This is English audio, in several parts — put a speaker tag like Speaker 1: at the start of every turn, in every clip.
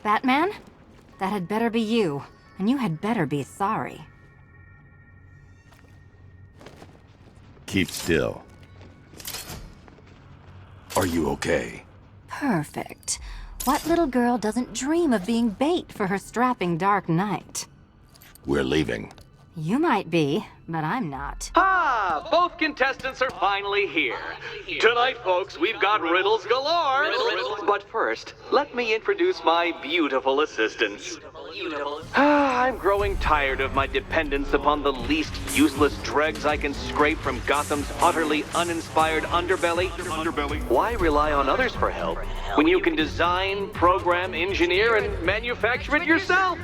Speaker 1: Batman? That had better be you, and you had better be sorry.
Speaker 2: Keep still. Are you okay?
Speaker 1: Perfect. What little girl doesn't dream of being bait for her strapping Dark Knight?
Speaker 2: We're leaving.
Speaker 1: You might be, but I'm not.
Speaker 3: Ah, both contestants are finally here. Tonight, folks, we've got riddles galore. But first, let me introduce my beautiful assistants. I'm growing tired of my dependence upon the least useless dregs I can scrape from Gotham's utterly uninspired underbelly. Why rely on others for help when you can design, program, engineer, and manufacture it yourself?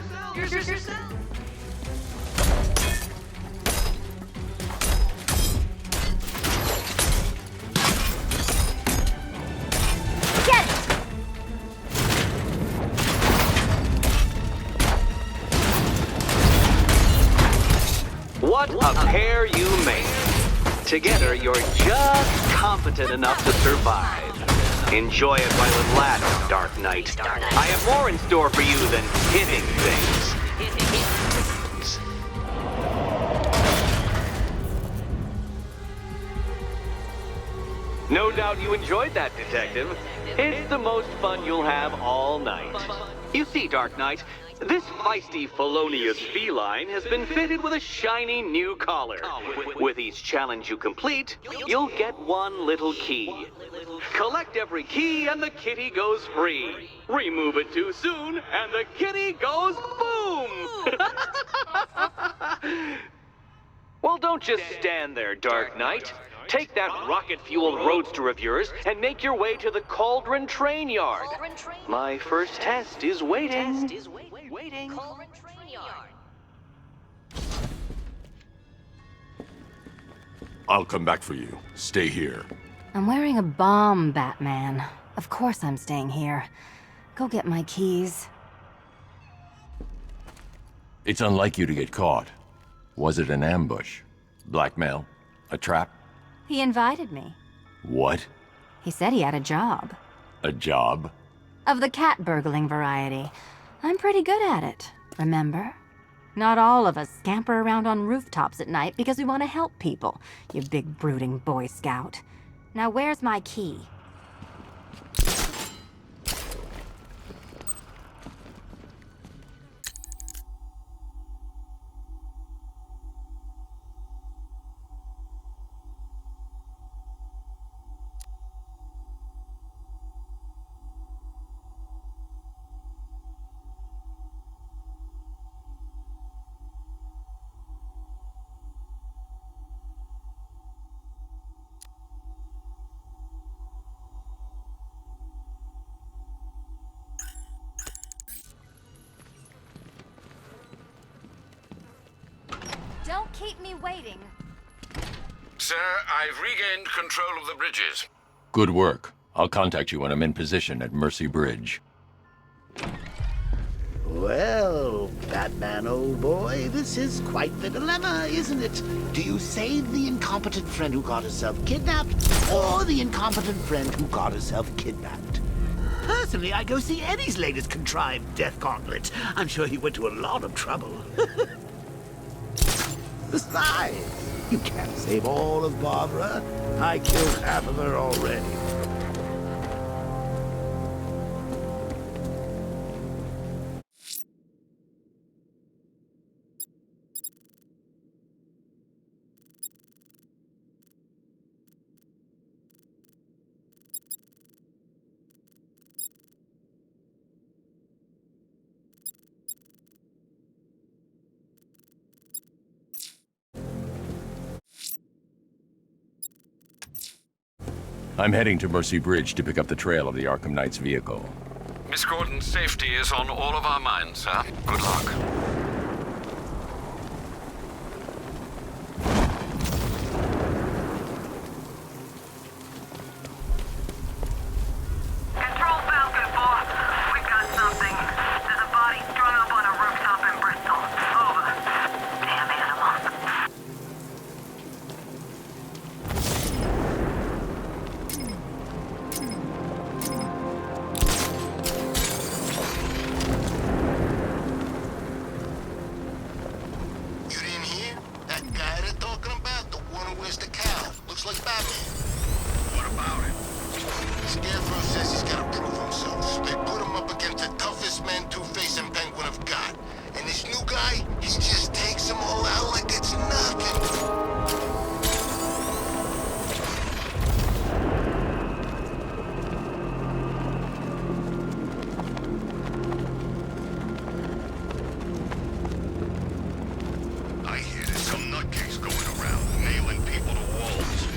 Speaker 3: What a pair you make. Together, you're just competent enough to survive. Enjoy it while it lasts, Dark Knight. I have more in store for you than hitting things. No doubt you enjoyed that, Detective. It's the most fun you'll have all night. You see, Dark Knight, this feisty, felonious feline has been fitted with a shiny new collar. With each challenge you complete, you'll get one little key. Collect every key and the kitty goes free. Remove it too soon and the kitty goes boom! Well, don't just stand there, Dark Knight. Take that rocket-fueled roadster of yours and make your way to the Cauldron Train Yard. My first test is waiting.
Speaker 2: I'll come back for you. Stay here.
Speaker 1: I'm wearing a bomb, Batman. Of course I'm staying here. Go get my keys.
Speaker 2: It's unlike you to get caught. Was it an ambush? Blackmail? A trap?
Speaker 1: He invited me.
Speaker 2: What?
Speaker 1: He said he had a job.
Speaker 2: A job?
Speaker 1: Of the cat burgling variety. I'm pretty good at it, remember? Not all of us scamper around on rooftops at night because we want to help people, you big brooding Boy Scout. Now where's my key? Don't keep me waiting.
Speaker 4: Sir, I've regained control of the bridges.
Speaker 2: Good work. I'll contact you when I'm in position at Mercy Bridge.
Speaker 5: Well, Batman, old boy, this is quite the dilemma, isn't it? Do you save the incompetent friend who got herself kidnapped, or the incompetent friend who got herself kidnapped? Personally, I go see Eddie's latest contrived death gauntlet. I'm sure he went to a lot of trouble. Besides, you can't save all of Barbara. I killed half of her already.
Speaker 2: I'm heading to Mercy Bridge to pick up the trail of the Arkham Knight's vehicle.
Speaker 4: Miss Gordon's safety is on all of our minds, sir. Good luck.
Speaker 6: Control Falcon 4. We've got something. There's a body strung up on a rooftop in Bristol. Over. Damn animal.
Speaker 7: looks like Batman.
Speaker 4: What about it?
Speaker 7: Scarecrow says he's gotta prove himself, so they put him up against the toughest man Two-Face and Penguin have got. And this new guy, he just takes them all out like it's nothing.
Speaker 4: I hear there's some nutcase going around, nailing people to walls.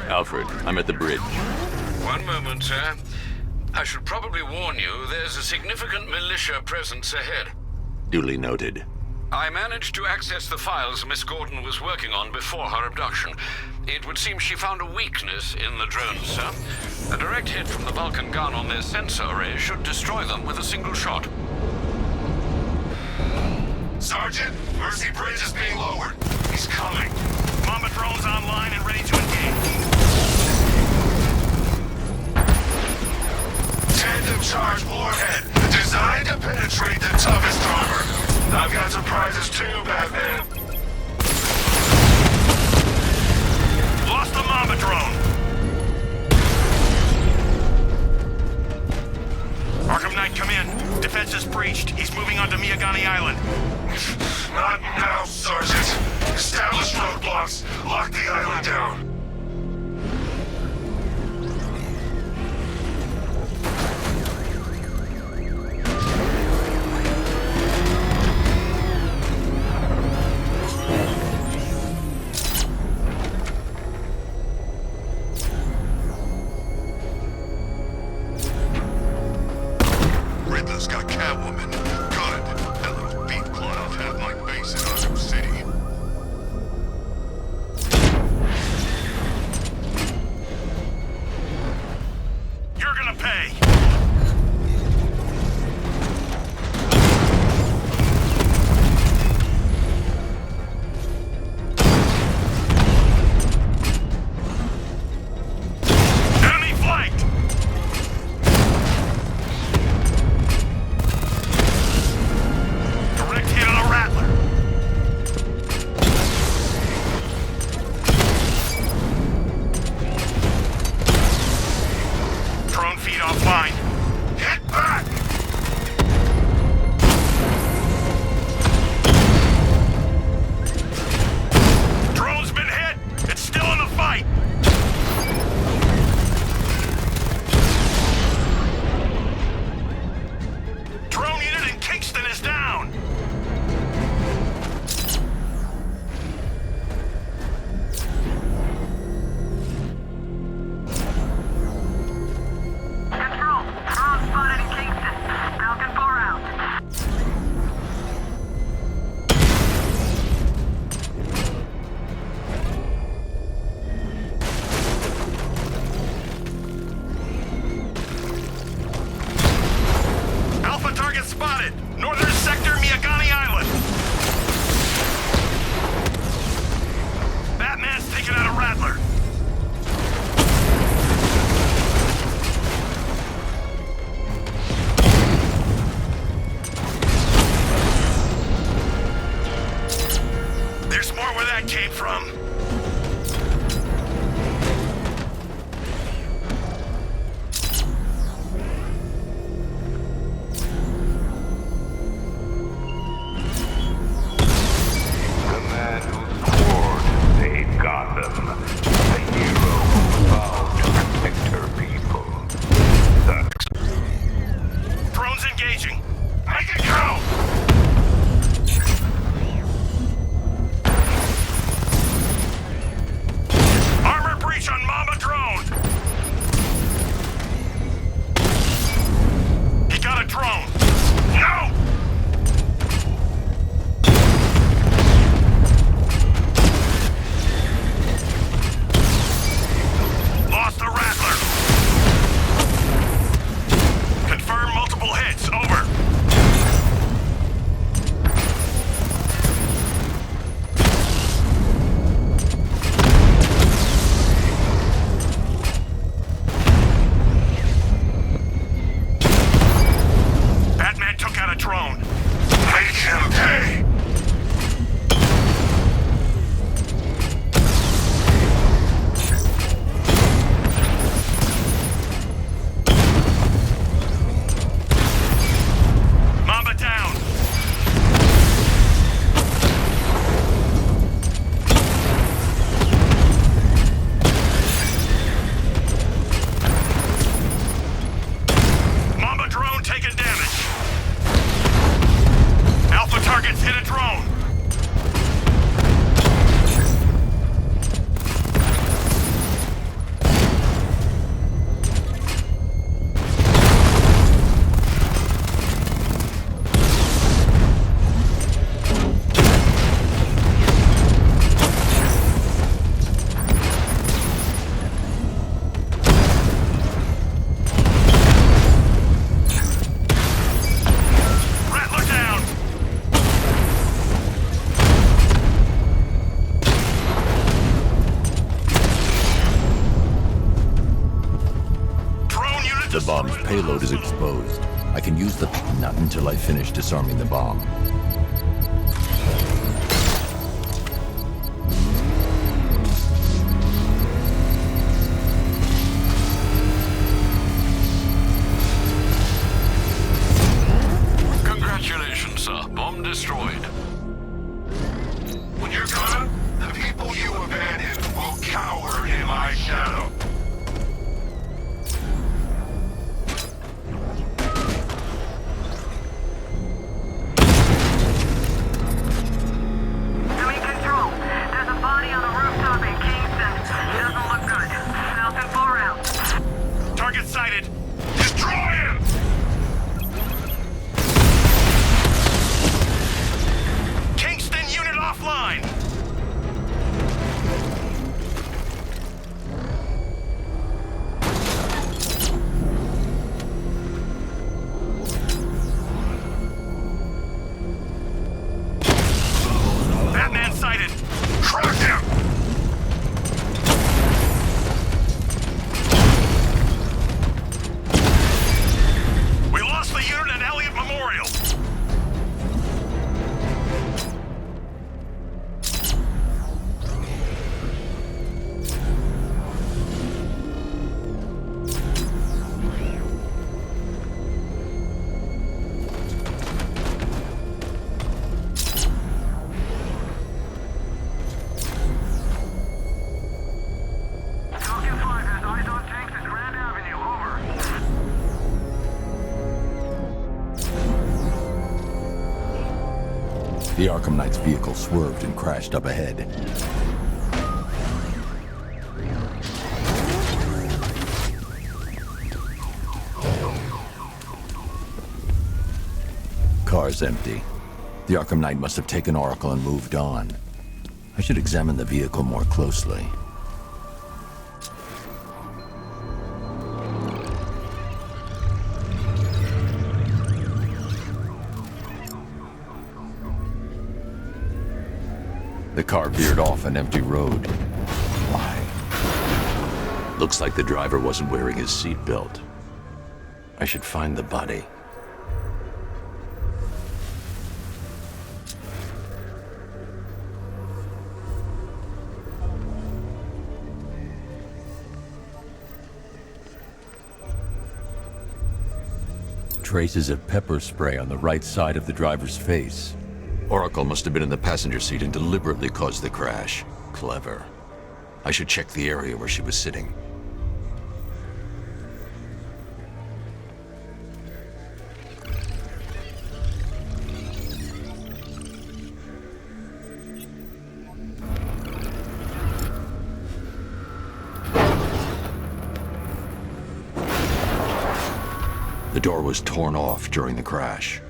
Speaker 2: Alfred, I'm at the bridge.
Speaker 4: One moment, sir. I should probably warn you, there's a significant militia presence ahead.
Speaker 2: Duly noted.
Speaker 4: I managed to access the files Miss Gordon was working on before her abduction. It would seem she found a weakness in the drones, sir. A direct hit from the Vulcan gun on their sensor array should destroy them with a single shot.
Speaker 8: Sergeant, Mercy Bridge is being lowered. He's coming. Mama drone's online and ready to engage. Tandem charge warhead, designed to penetrate the toughest armor. I've got surprises too, Batman. Lost the Mama drone. Arkham Knight, come in. Defense is breached. He's moving onto Miyagani Island. Not now, Sergeant. Establish roadblocks. Lock the island down.
Speaker 7: Riddler's got Catwoman. Good. That little beat cloth had my base in Arkham City.
Speaker 8: You're gonna pay. Enemy flanked. Direct hit on a Rattler. Drone feed offline. Hit back! Drone's been hit. It's still in the fight. Drone unit in Kingston is down.
Speaker 6: Control. Drone spotted in Kingston. Falcon 4 out.
Speaker 8: Alpha target spotted. Northern sector, Miyagani Island. Batman's taking out a Rattler. There's more where that came from.
Speaker 9: The man who swore to save Gotham. The hero who vowed to protect her people.
Speaker 8: Drone's engaging. Make it count! Get a drone!
Speaker 2: The bomb's payload is exposed. I can use the... Not until I finish disarming the bomb.
Speaker 4: Congratulations, sir. Bomb destroyed.
Speaker 8: When you're gone, the people you abandoned will cower in my shadow. Target sighted. Destroy him! Kingston unit offline! Batman sighted! Crush him! The unit at Elliott Memorial. Falcon 5 has eyes on tanks at Grand Avenue. Over.
Speaker 2: The Arkham Knight's vehicle swerved and crashed up ahead. Car's empty. The Arkham Knight must have taken Oracle and moved on. I should examine the vehicle more closely. The car veered off an empty road. Why? Looks like the driver wasn't wearing his seatbelt. I should find the body. Traces of pepper spray on the right side of the driver's face. Oracle must have been in the passenger seat and deliberately caused the crash. Clever. I should check the area where she was sitting. The door was torn off during the crash.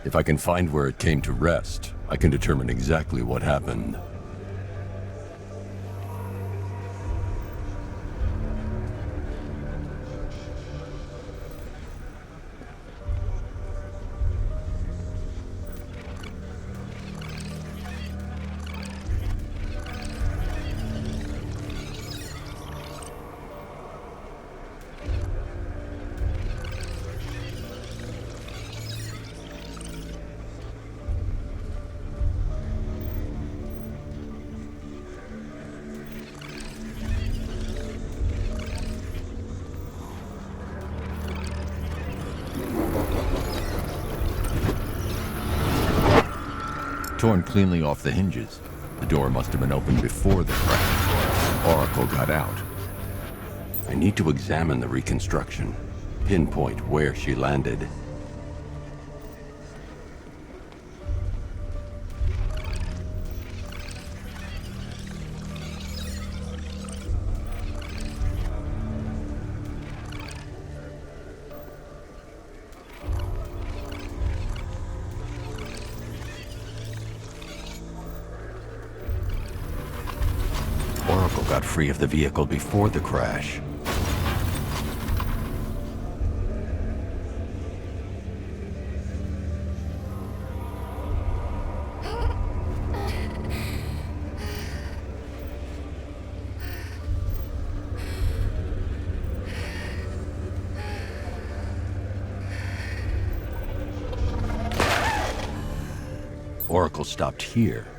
Speaker 2: If I can find where it came to rest, I can determine exactly what happened. Torn cleanly off the hinges. The door must have been opened before the crash. Oracle got out. I need to examine the reconstruction, pinpoint where she landed. got free of the vehicle before the crash. Oracle stopped here.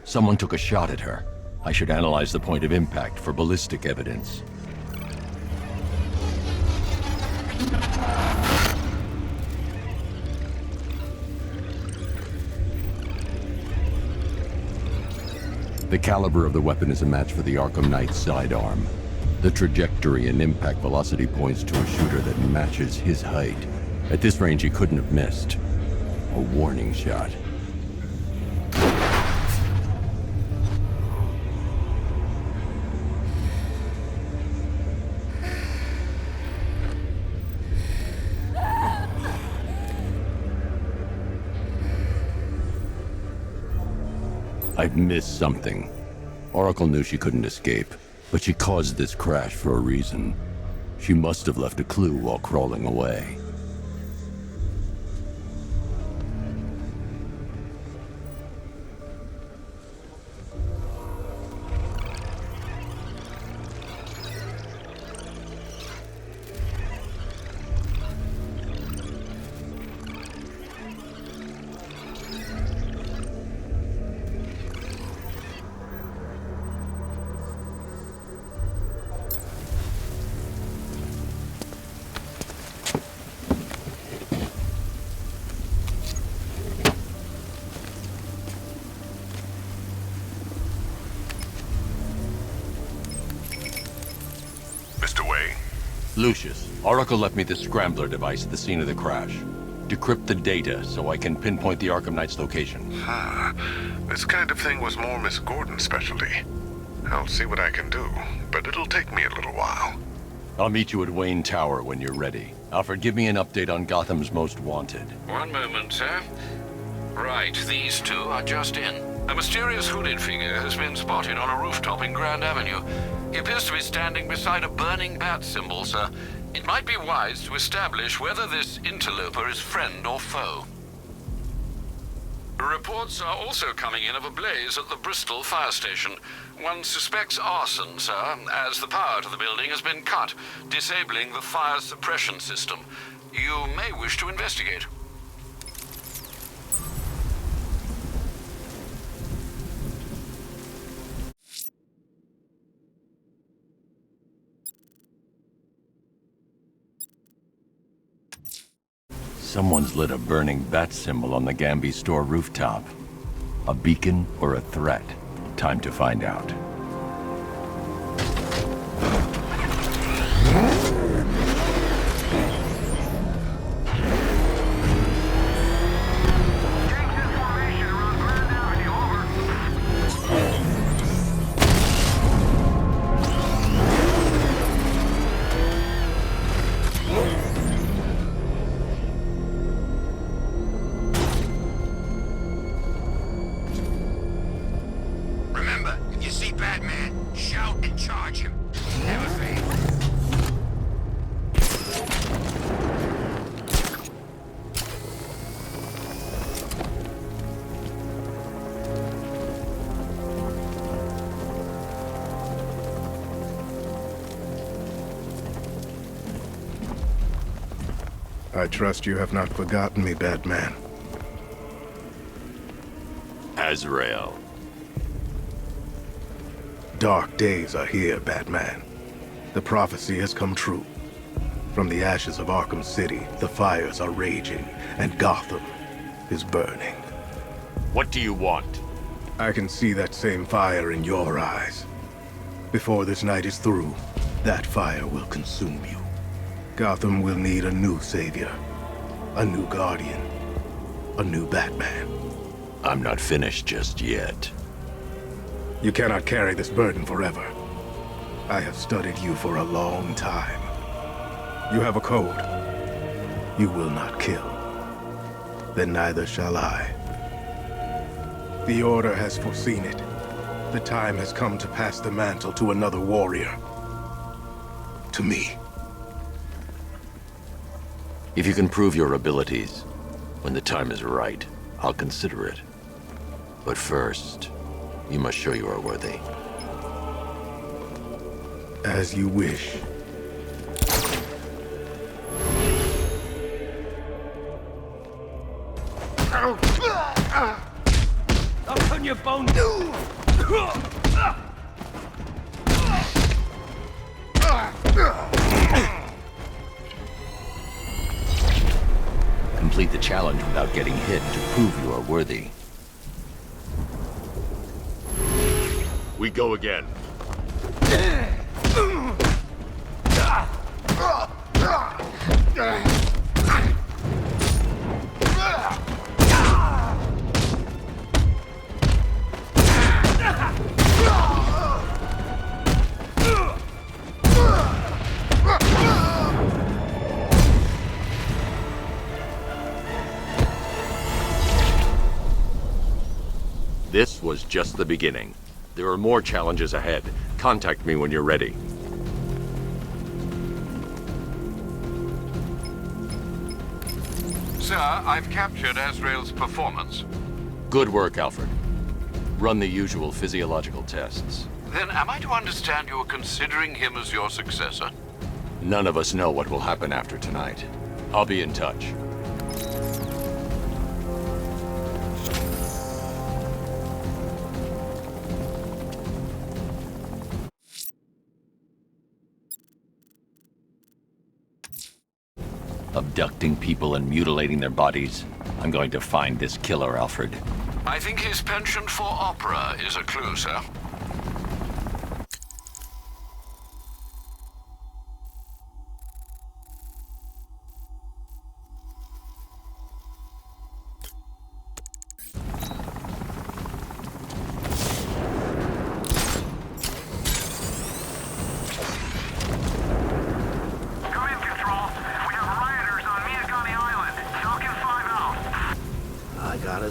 Speaker 2: Someone took a shot at her. I should analyze the point of impact for ballistic evidence. The caliber of the weapon is a match for the Arkham Knight sidearm. The trajectory and impact velocity points to a shooter that matches his height. At this range, he couldn't have missed. A warning shot. I've missed something. Oracle knew she couldn't escape, but she caused this crash for a reason. She must have left a clue while crawling away. Lucius, Oracle left me the scrambler device at the scene of the crash. Decrypt the data so I can pinpoint the Arkham Knight's location.
Speaker 10: This kind of thing was more Miss Gordon's specialty. I'll see what I can do, but it'll take me a little while.
Speaker 2: I'll meet you at Wayne Tower when you're ready. Alfred, give me an update on Gotham's Most Wanted.
Speaker 4: One moment, sir. Right, these two are just in. A mysterious hooded figure has been spotted on a rooftop in Grand Avenue. He appears to be standing beside a burning bat symbol, sir. It might be wise to establish whether this interloper is friend or foe. Reports are also coming in of a blaze at the Bristol fire station. One suspects arson, sir, as the power to the building has been cut, disabling the fire suppression system. You may wish to investigate.
Speaker 2: Someone's lit a burning bat symbol on the Gamby store rooftop. A beacon or a threat? Time to find out.
Speaker 10: I trust you have not forgotten me, Batman.
Speaker 2: Azrael.
Speaker 10: Dark days are here, Batman. The prophecy has come true. From the ashes of Arkham City, the fires are raging, and Gotham is burning.
Speaker 2: What do you want?
Speaker 10: I can see that same fire in your eyes. Before this night is through, that fire will consume you. Gotham will need a new savior, a new guardian, a new Batman.
Speaker 2: I'm not finished just yet.
Speaker 10: You cannot carry this burden forever. I have studied you for a long time. You have a code. You will not kill. Then neither shall I. The Order has foreseen it. The time has come to pass the mantle to another warrior. To me.
Speaker 2: If you can prove your abilities, when the time is right, I'll consider it. But first, you must show you are worthy.
Speaker 10: As you wish.
Speaker 3: I'll turn your bone.
Speaker 2: Complete the challenge without getting hit to prove you are worthy.
Speaker 11: We go again. This was just the beginning. There are more challenges ahead. Contact me when you're ready.
Speaker 4: Sir, I've captured Azrael's performance.
Speaker 2: Good work, Alfred. Run the usual physiological tests.
Speaker 4: Then am I to understand you're considering him as your successor?
Speaker 2: None of us know what will happen after tonight. I'll be in touch. Abducting people and mutilating their bodies. I'm going to find this killer, Alfred.
Speaker 4: I think his penchant for opera is a clue, sir.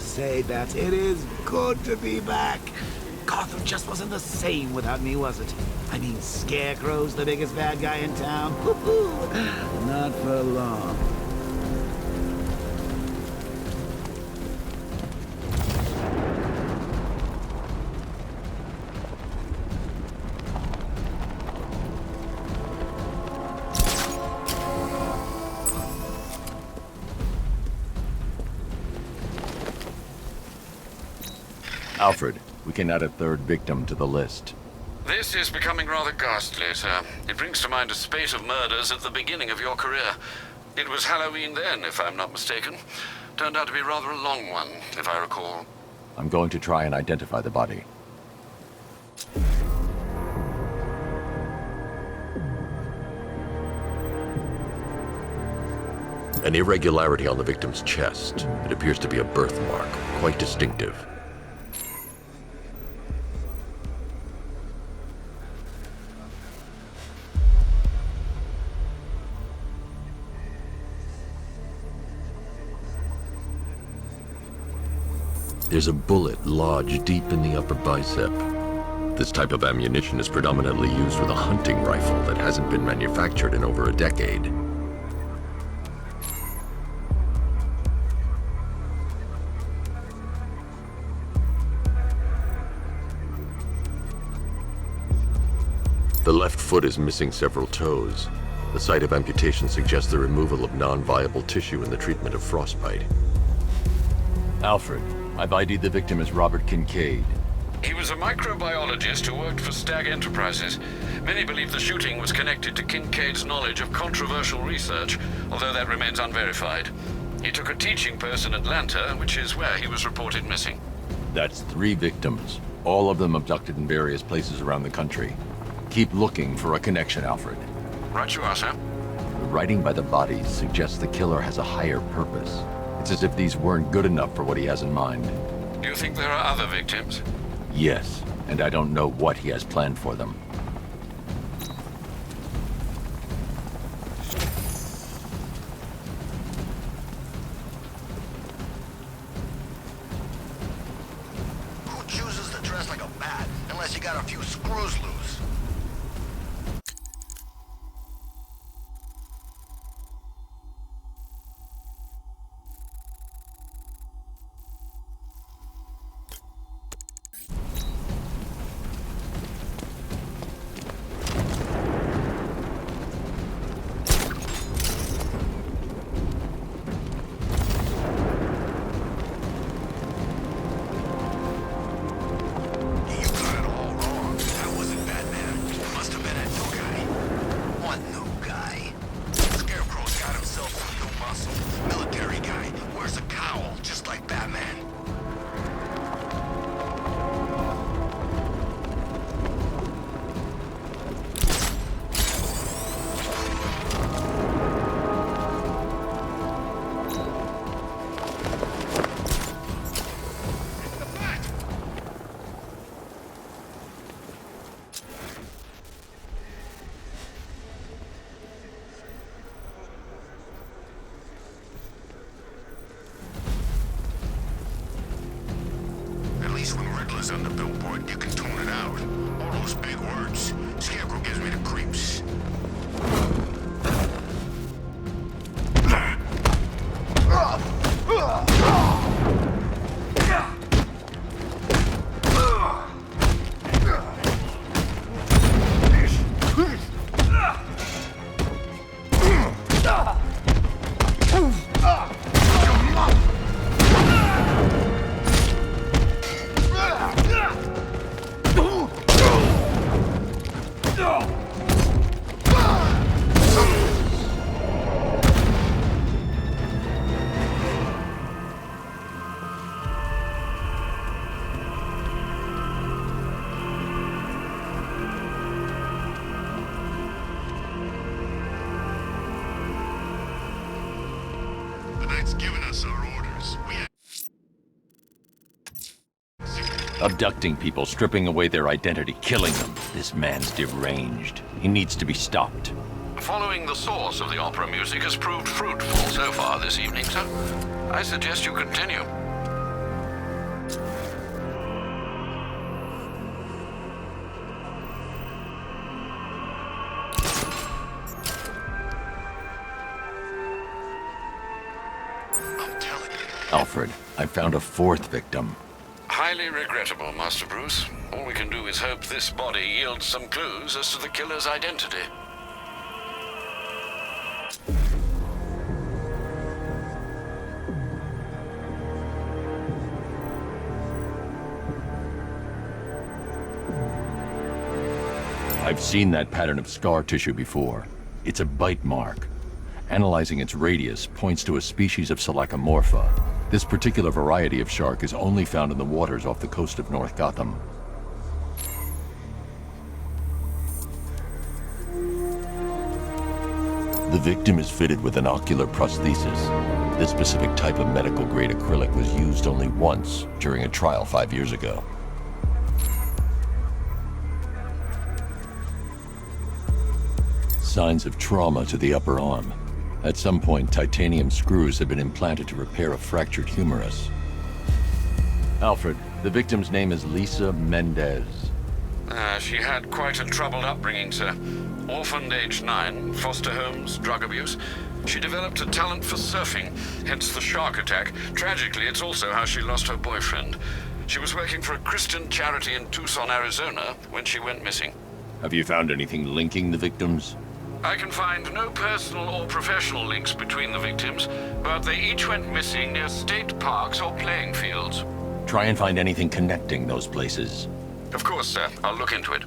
Speaker 5: Say that it is good to be back. Gotham just wasn't the same without me, was it? I mean, Scarecrow's the biggest bad guy in town. Not for long.
Speaker 2: Alfred, we can add a third victim to the list.
Speaker 4: This is becoming rather ghastly, sir. It brings to mind a spate of murders at the beginning of your career. It was Halloween then, if I'm not mistaken. Turned out to be rather a long one, if I recall.
Speaker 2: I'm going to try and identify the body.
Speaker 11: An irregularity on the victim's chest. It appears to be a birthmark, quite distinctive. There's a bullet lodged deep in the upper bicep. This type of ammunition is predominantly used with a hunting rifle that hasn't been manufactured in over a decade. The left foot is missing several toes. The site of amputation suggests the removal of non-viable tissue in the treatment of frostbite.
Speaker 2: Alfred, I've ID'd the victim as Robert Kincaid.
Speaker 4: He was a microbiologist who worked for Stag Enterprises. Many believe the shooting was connected to Kincaid's knowledge of controversial research, although that remains unverified. He took a teaching post in Atlanta, which is where he was reported missing.
Speaker 2: That's 3 victims, all of them abducted in various places around the country. Keep looking for a connection, Alfred.
Speaker 4: Right you are, sir.
Speaker 2: The writing by the bodies suggests the killer has a higher purpose. It's as if these weren't good enough for what he has in mind.
Speaker 4: Do you think there are other victims?
Speaker 2: Yes, and I don't know what he has planned for them.
Speaker 7: Who chooses to dress like a bat and you got a few screws loose. On the billboard, you can tone it out. All those big words. Scarecrow gives me the creeps.
Speaker 11: Abducting people, stripping away their identity, killing them. This man's deranged. He needs to be stopped.
Speaker 4: Following the source of the opera music has proved fruitful so far this evening, sir. I suggest you continue.
Speaker 11: Alfred, I found a fourth victim.
Speaker 4: Highly regrettable, Master Bruce. All we can do is hope this body yields some clues as to the killer's identity.
Speaker 11: I've seen that pattern of scar tissue before. It's a bite mark. Analyzing its radius points to a species of Selachomorpha. This particular variety of shark is only found in the waters off the coast of North Gotham. The victim is fitted with an ocular prosthesis. This specific type of medical-grade acrylic was used only once during a trial 5 years ago. Signs of trauma to the upper arm. At some point, titanium screws have been implanted to repair a fractured humerus. Alfred, the victim's name is Lisa Mendez.
Speaker 4: She had quite a troubled upbringing, sir. Orphaned age 9, foster homes, drug abuse. She developed a talent for surfing, hence the shark attack. Tragically, it's also how she lost her boyfriend. She was working for a Christian charity in Tucson, Arizona, when she went missing.
Speaker 11: Have you found anything linking the victims?
Speaker 4: I can find no personal or professional links between the victims, but they each went missing near state parks or playing fields.
Speaker 11: Try and find anything connecting those places.
Speaker 4: Of course, sir. I'll look into it.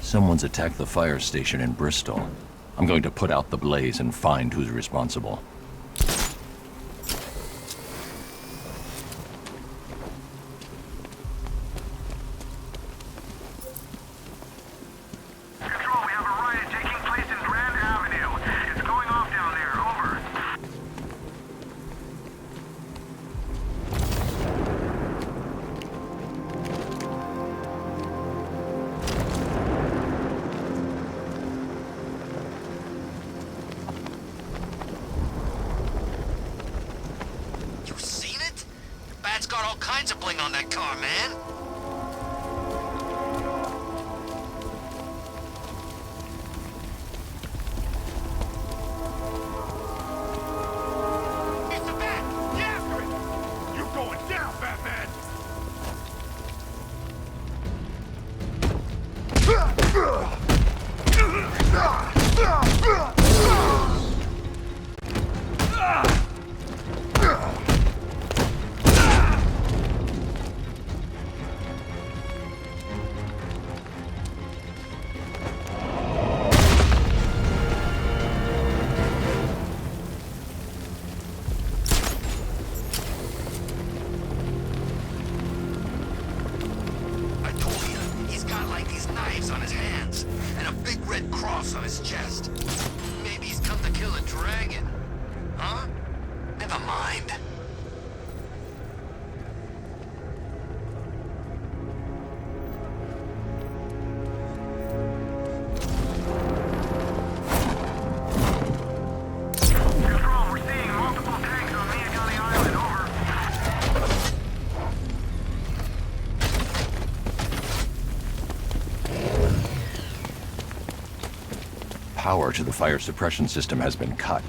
Speaker 11: Someone's attacked the fire station in Bristol. I'm going to put out the blaze and find who's responsible.
Speaker 7: kinds of bling on that car, man.
Speaker 8: It's the bat! Get after it! You're going down, Batman!
Speaker 7: I told you, he's got like these knives on his hands, and a big red cross on his chest. Maybe he's come to kill a dragon. Huh? Never mind.
Speaker 6: Control, we're seeing multiple tanks on Miyagani Island. Over.
Speaker 11: Power to the fire suppression system has been cut.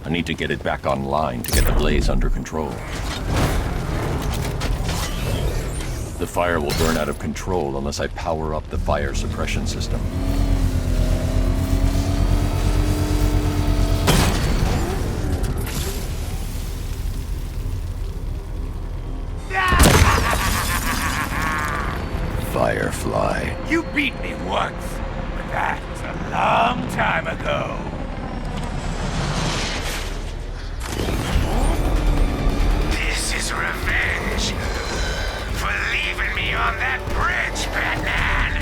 Speaker 11: I need to get it back online to get the blaze under control. The fire will burn out of control unless I power up the fire suppression system. Firefly.
Speaker 8: You beat me once, but that's a long time ago. This is revenge for leaving me on that bridge, Batman!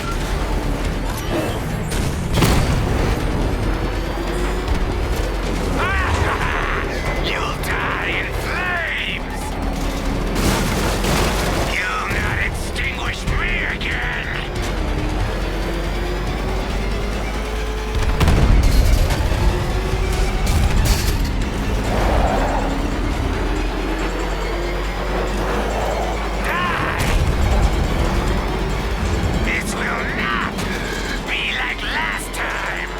Speaker 8: You'll die in flames! You'll not extinguish me again! This will not be like last time!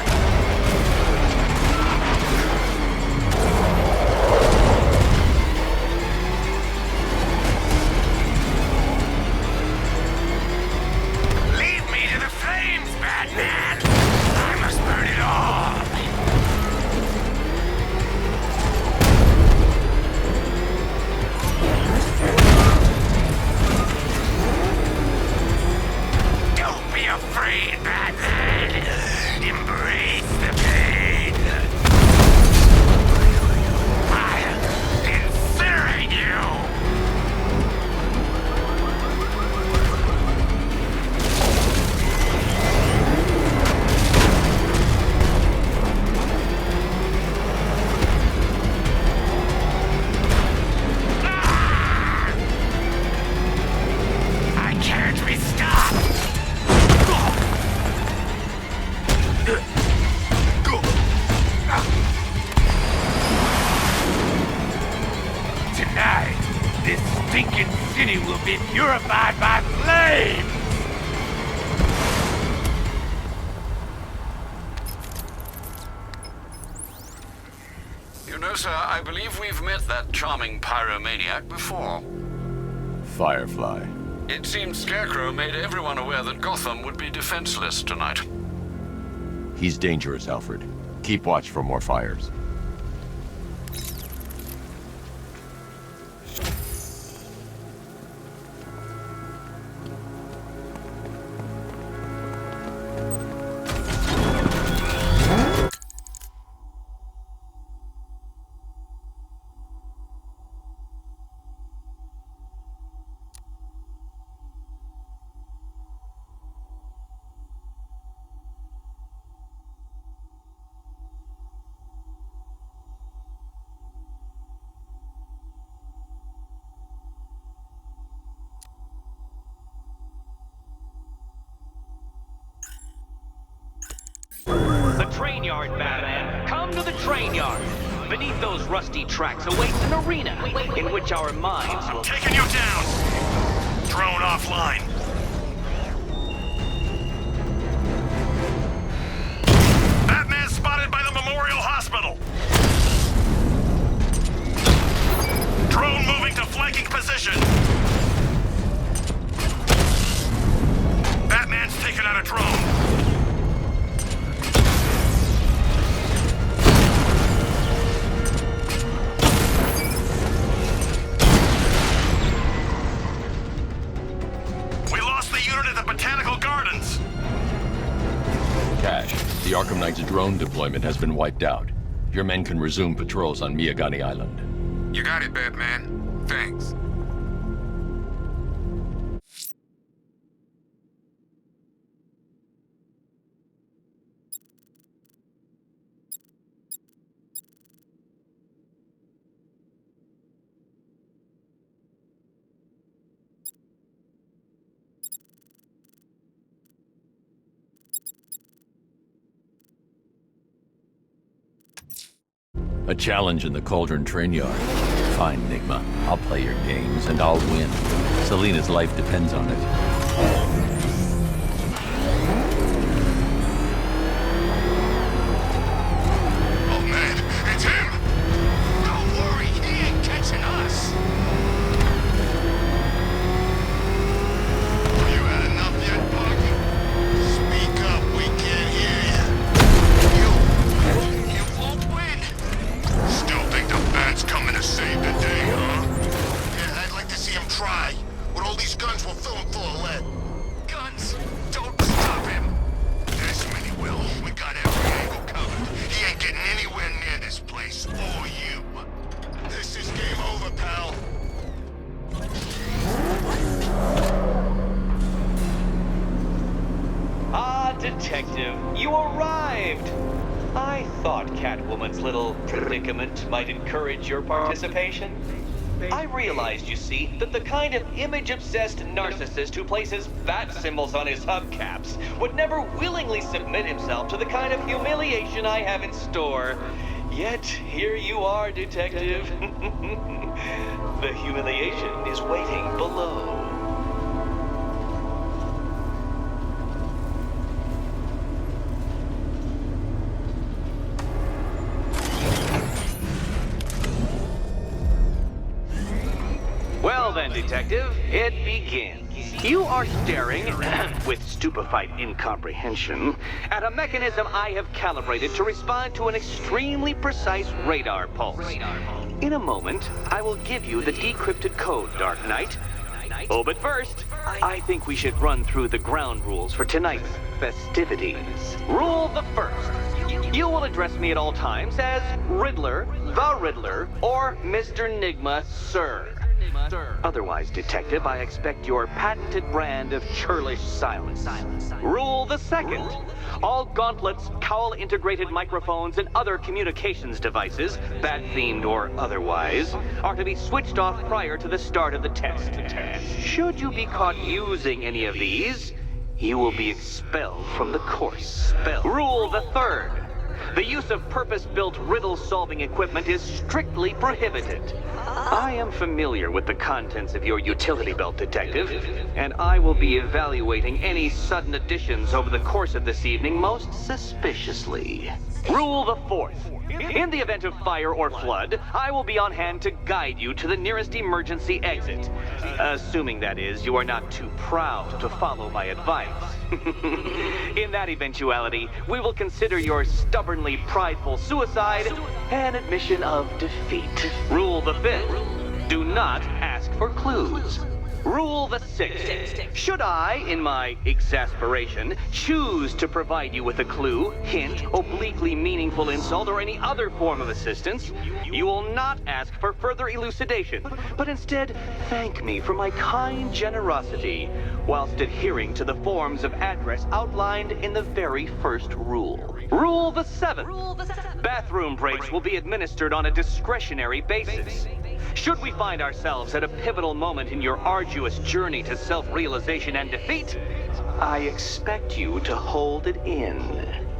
Speaker 8: Leave me to the flames, Batman! I must burn it all! Don't be afraid, Batman! Embrace the pain! I'll incinerate you! I can't be stopped! Tonight, this stinking city will be purified by flames!
Speaker 4: You know, sir, I believe we've met that charming pyromaniac before.
Speaker 11: Firefly.
Speaker 4: It seems Scarecrow made everyone aware that Gotham would be defenseless tonight.
Speaker 11: He's dangerous, Alfred. Keep watch for more fires.
Speaker 3: The train yard, Batman. Come to the train yard. Beneath those rusty tracks awaits an arena in which our minds will...
Speaker 8: Taking you down! Drone offline. Batman spotted by the Memorial Hospital. Drone moving to flanking position. Batman's taken out a drone. Botanical Gardens!
Speaker 11: Cash, the Arkham Knight's drone deployment has been wiped out. Your men can resume patrols on Miyagani Island.
Speaker 9: You got it, Batman. Thanks.
Speaker 11: A challenge in the Cauldron train yard. Fine, Nigma. I'll play your games, and I'll win. Selina's life depends on it.
Speaker 7: Oh man, it's him! Don't worry, he ain't catching us! You had enough yet, Buck? Speak up, we can't hear you. You won't win! Still think the Bat's coming to save the day, huh? Yeah, I'd like to see him try. With all these guns, we'll fill him full of lead. Guns? Don't stop him! This many will. We got every angle covered. He ain't getting anywhere near this place, or you. This is game over, pal.
Speaker 3: Ah, Detective, you arrived! I thought Catwoman's little predicament might encourage your participation. I realized, you see, that the kind of image-obsessed narcissist who places bat symbols on his hubcaps would never willingly submit himself to the kind of humiliation I have in store. Yet, here you are, Detective. The humiliation is waiting below. Well then, Detective, it begins. You are staring, with stupefied incomprehension, at a mechanism I have calibrated to respond to an extremely precise radar pulse. In a moment, I will give you the decrypted code, Dark Knight. Oh, but first, I think we should run through the ground rules for tonight's festivities. Rule the first. You will address me at all times as Riddler, the Riddler, or Mr. Nigma, sir. Otherwise, Detective, I expect your patented brand of churlish silence. Rule the second. All gauntlets, cowl-integrated microphones, and other communications devices, bat-themed or otherwise, are to be switched off prior to the start of the test. Should you be caught using any of these, you will be expelled from the course. Rule the third. The use of purpose-built riddle-solving equipment is strictly prohibited. I am familiar with the contents of your utility belt, Detective, and I will be evaluating any sudden additions over the course of this evening most suspiciously. Rule the fourth. In the event of fire or flood, I will be on hand to guide you to the nearest emergency exit. Assuming, that is, you are not too proud to follow my advice. In that eventuality, we will consider your stubbornly prideful suicide an admission of defeat. Rule the fifth. Do not ask for clues. Rule the sixth. Should I, in my exasperation, choose to provide you with a clue, hint, obliquely meaningful insult, or any other form of assistance, you will not ask for further elucidation, but instead thank me for my kind generosity, whilst adhering to the forms of address outlined in the very first rule. Rule the seventh. Bathroom breaks will be administered on a discretionary basis. Should we find ourselves at a pivotal moment in your arduous journey to self-realization and defeat, I expect you to hold it in.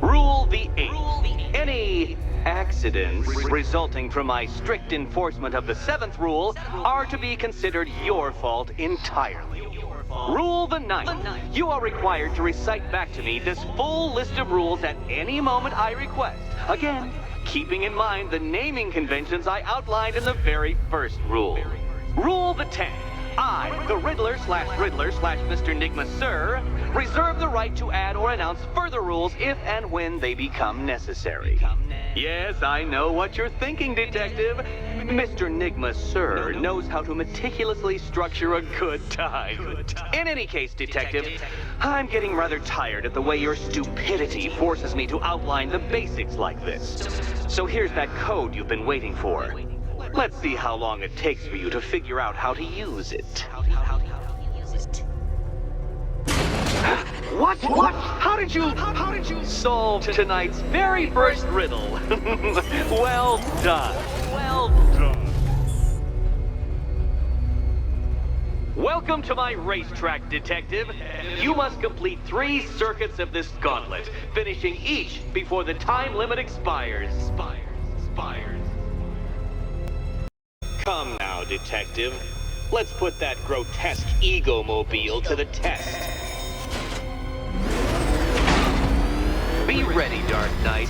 Speaker 3: Rule the 8th. Any accidents resulting from my strict enforcement of the 7th rule are to be considered your fault entirely. Rule the 9th. You are required to recite back to me this full list of rules at any moment I request. Again, keeping in mind the naming conventions I outlined in the very first rule. Rule the 10th. I, the Riddler/Mr. Nigma Sir, reserve the right to add or announce further rules if and when they become necessary. Yes, I know what you're thinking, Detective. Mr. Nigma Sir knows how to meticulously structure a good time. In any case, Detective, I'm getting rather tired at the way your stupidity forces me to outline the basics like this. So here's that code you've been waiting for. Let's see how long it takes for you to figure out how to use it. What? How did you solve tonight's very first riddle? Well done. Welcome to my racetrack, Detective. You must complete 3 circuits of this gauntlet, finishing each before the time limit expires. Come now, Detective. Let's put that grotesque ego-mobile to the test. Be ready, Dark Knight.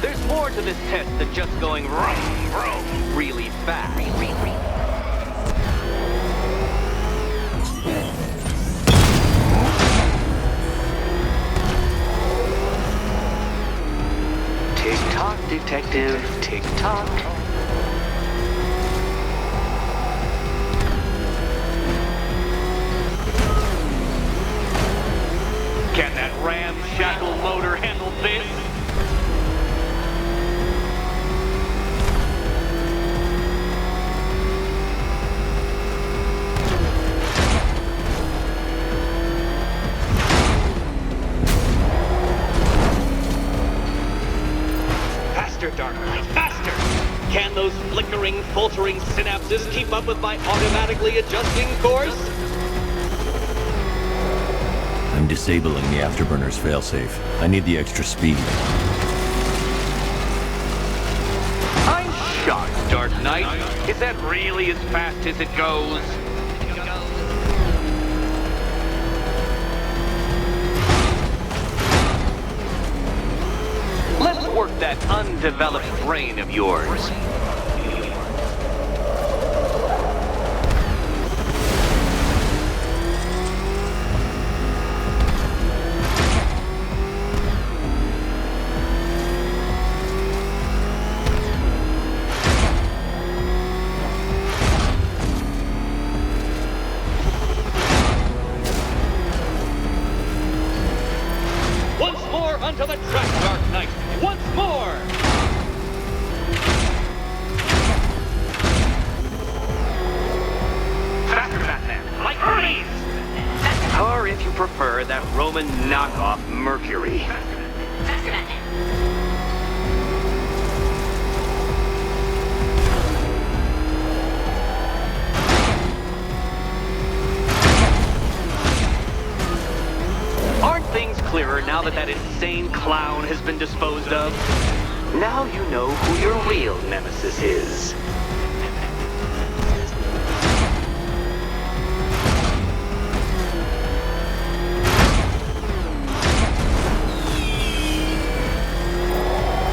Speaker 3: There's more to this test than just going vroom, really fast. Tick-tock, Detective, tick-tock. Can that ramshackle motor handle this? Faster, Dark Knight, faster! Can those flickering, faltering synapses keep up with my automatically adjusting course?
Speaker 11: I'm disabling the afterburner's failsafe. I need the extra speed.
Speaker 3: I'm shocked, Dark Knight. Is that really as fast as it goes? Let's work that undeveloped brain of yours. Onto the track, Dark Knight! Once more! Faster, Batman! Like Hermes! Or if you prefer, that Roman knockoff Mercury.
Speaker 6: Faster, Batman!
Speaker 3: Things clearer now that that insane clown has been disposed of. Now you know who your real nemesis is.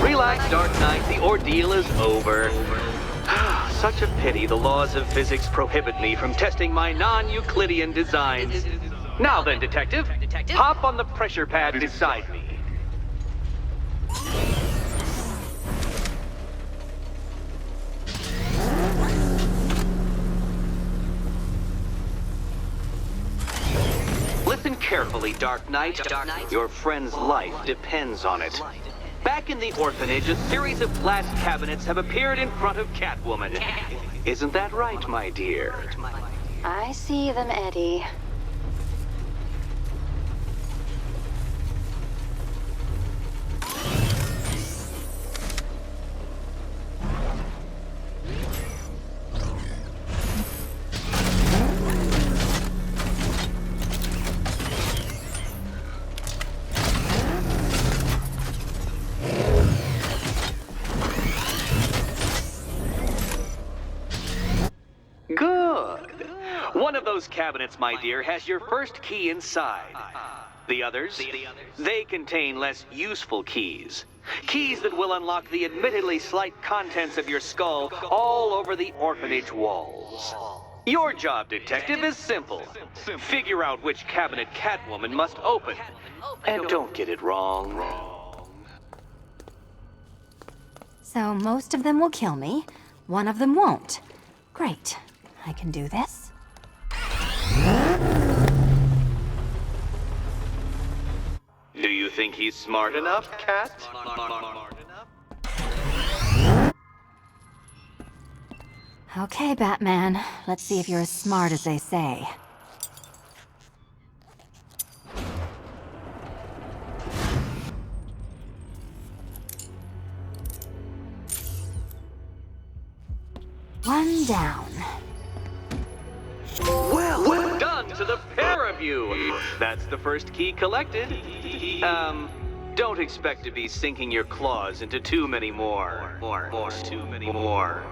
Speaker 3: Relax, Dark Knight. The ordeal is over. Such a pity the laws of physics prohibit me from testing my non-Euclidean designs. Now then, Detective, hop on the pressure pad beside me. Listen carefully, Dark Knight. Your friend's life depends on it. Back in the orphanage, a series of glass cabinets have appeared in front of Catwoman. Isn't that right, my dear?
Speaker 1: I see them, Eddie.
Speaker 3: One of those cabinets, my dear, has your first key inside. The others, they contain less useful keys. Keys that will unlock the admittedly slight contents of your skull all over the orphanage walls. Your job, detective, is simple. Figure out which cabinet Catwoman must open. And don't get it wrong.
Speaker 1: So most of them will kill me, one of them won't. Great. I can do this.
Speaker 3: Do you think he's smart enough, Cat?
Speaker 1: Okay, Batman. Let's see if you're as smart as they say. One down.
Speaker 3: Well done to the pair of you! That's the first key collected. Don't expect to be sinking your claws into too many more. Too many more.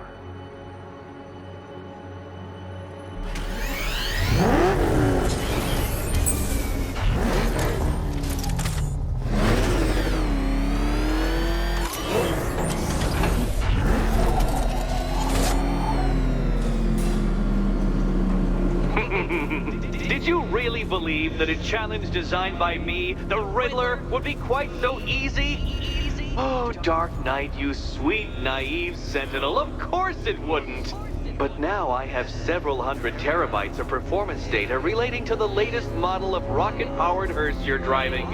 Speaker 3: Did you really believe that a challenge designed by me, the Riddler, would be quite so easy? Oh, Dark Knight, you sweet, naive sentinel, of course it wouldn't! But now I have several hundred terabytes of performance data relating to the latest model of rocket-powered hearse you're driving.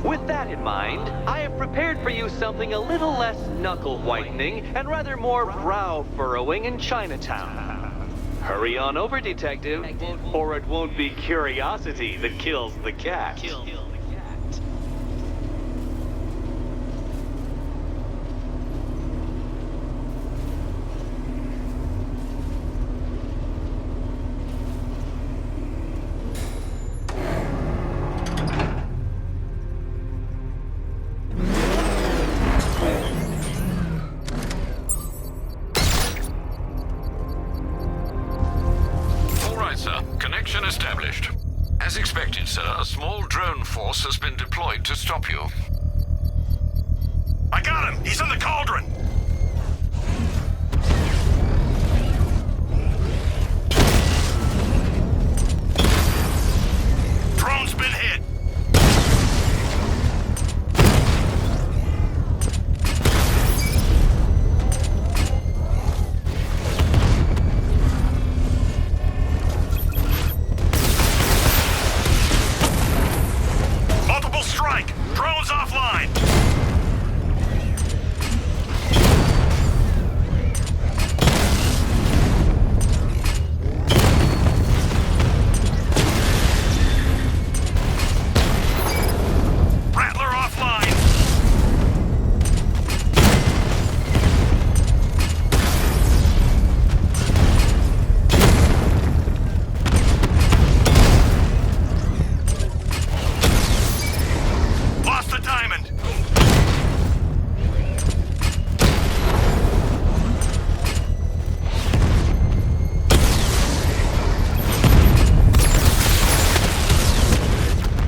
Speaker 3: With that in mind, I have prepared for you something a little less knuckle-whitening and rather more brow-furrowing in Chinatown. Hurry on over, detective, or it won't be curiosity that kills the cat.
Speaker 4: Connection established. As expected, sir, a small drone force has been deployed to stop you.
Speaker 8: I got him! He's in the cauldron! Drone's been hit! Drone's offline! Rattler offline! Lost the diamond!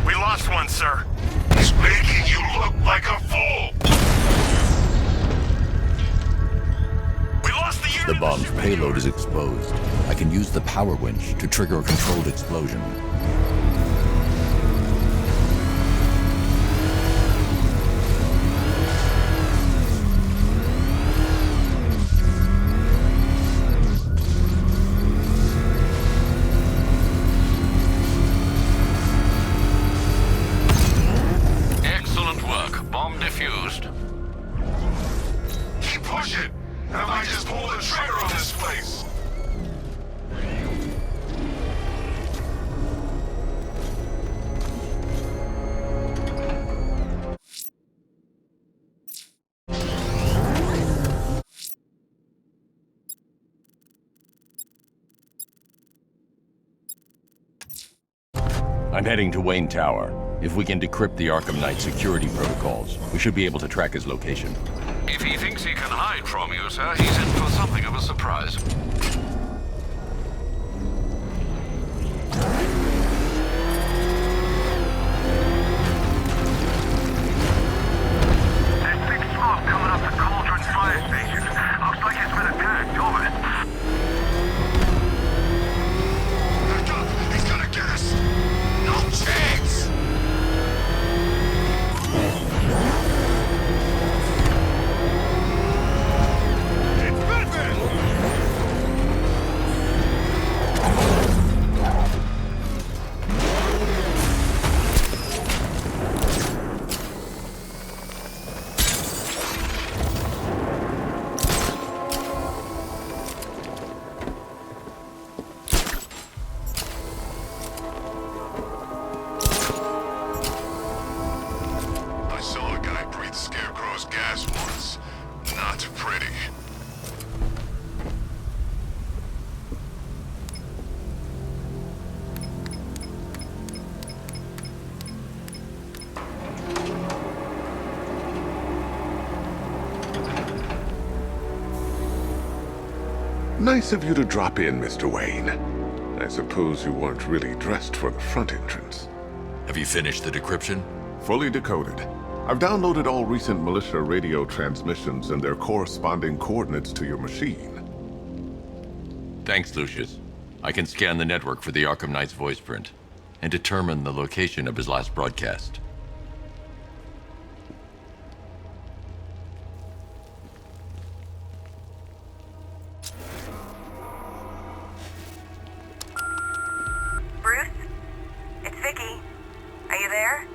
Speaker 8: We lost one, sir.
Speaker 7: He's making you look like a fool!
Speaker 8: We lost the unit.
Speaker 11: The bomb's payload is exposed. I can use the power winch to trigger a controlled explosion.
Speaker 4: Excellent work. Bomb defused.
Speaker 7: Keep pushing! I might just pull the trigger on this place!
Speaker 11: I'm heading to Wayne Tower. If we can decrypt the Arkham Knight security protocols, we should be able to track his location.
Speaker 4: If he thinks he can hide from you, sir, he's in for something of a surprise.
Speaker 12: Nice of you to drop in, Mr. Wayne. I suppose you weren't really dressed for the front entrance.
Speaker 2: Have you finished the decryption?
Speaker 12: Fully decoded. I've downloaded all recent militia radio transmissions and their corresponding coordinates to your machine.
Speaker 11: Thanks, Lucius. I can scan the network for the Arkham Knight's voice print and determine the location of his last broadcast.
Speaker 6: Bruce? It's Vicky. Are you there?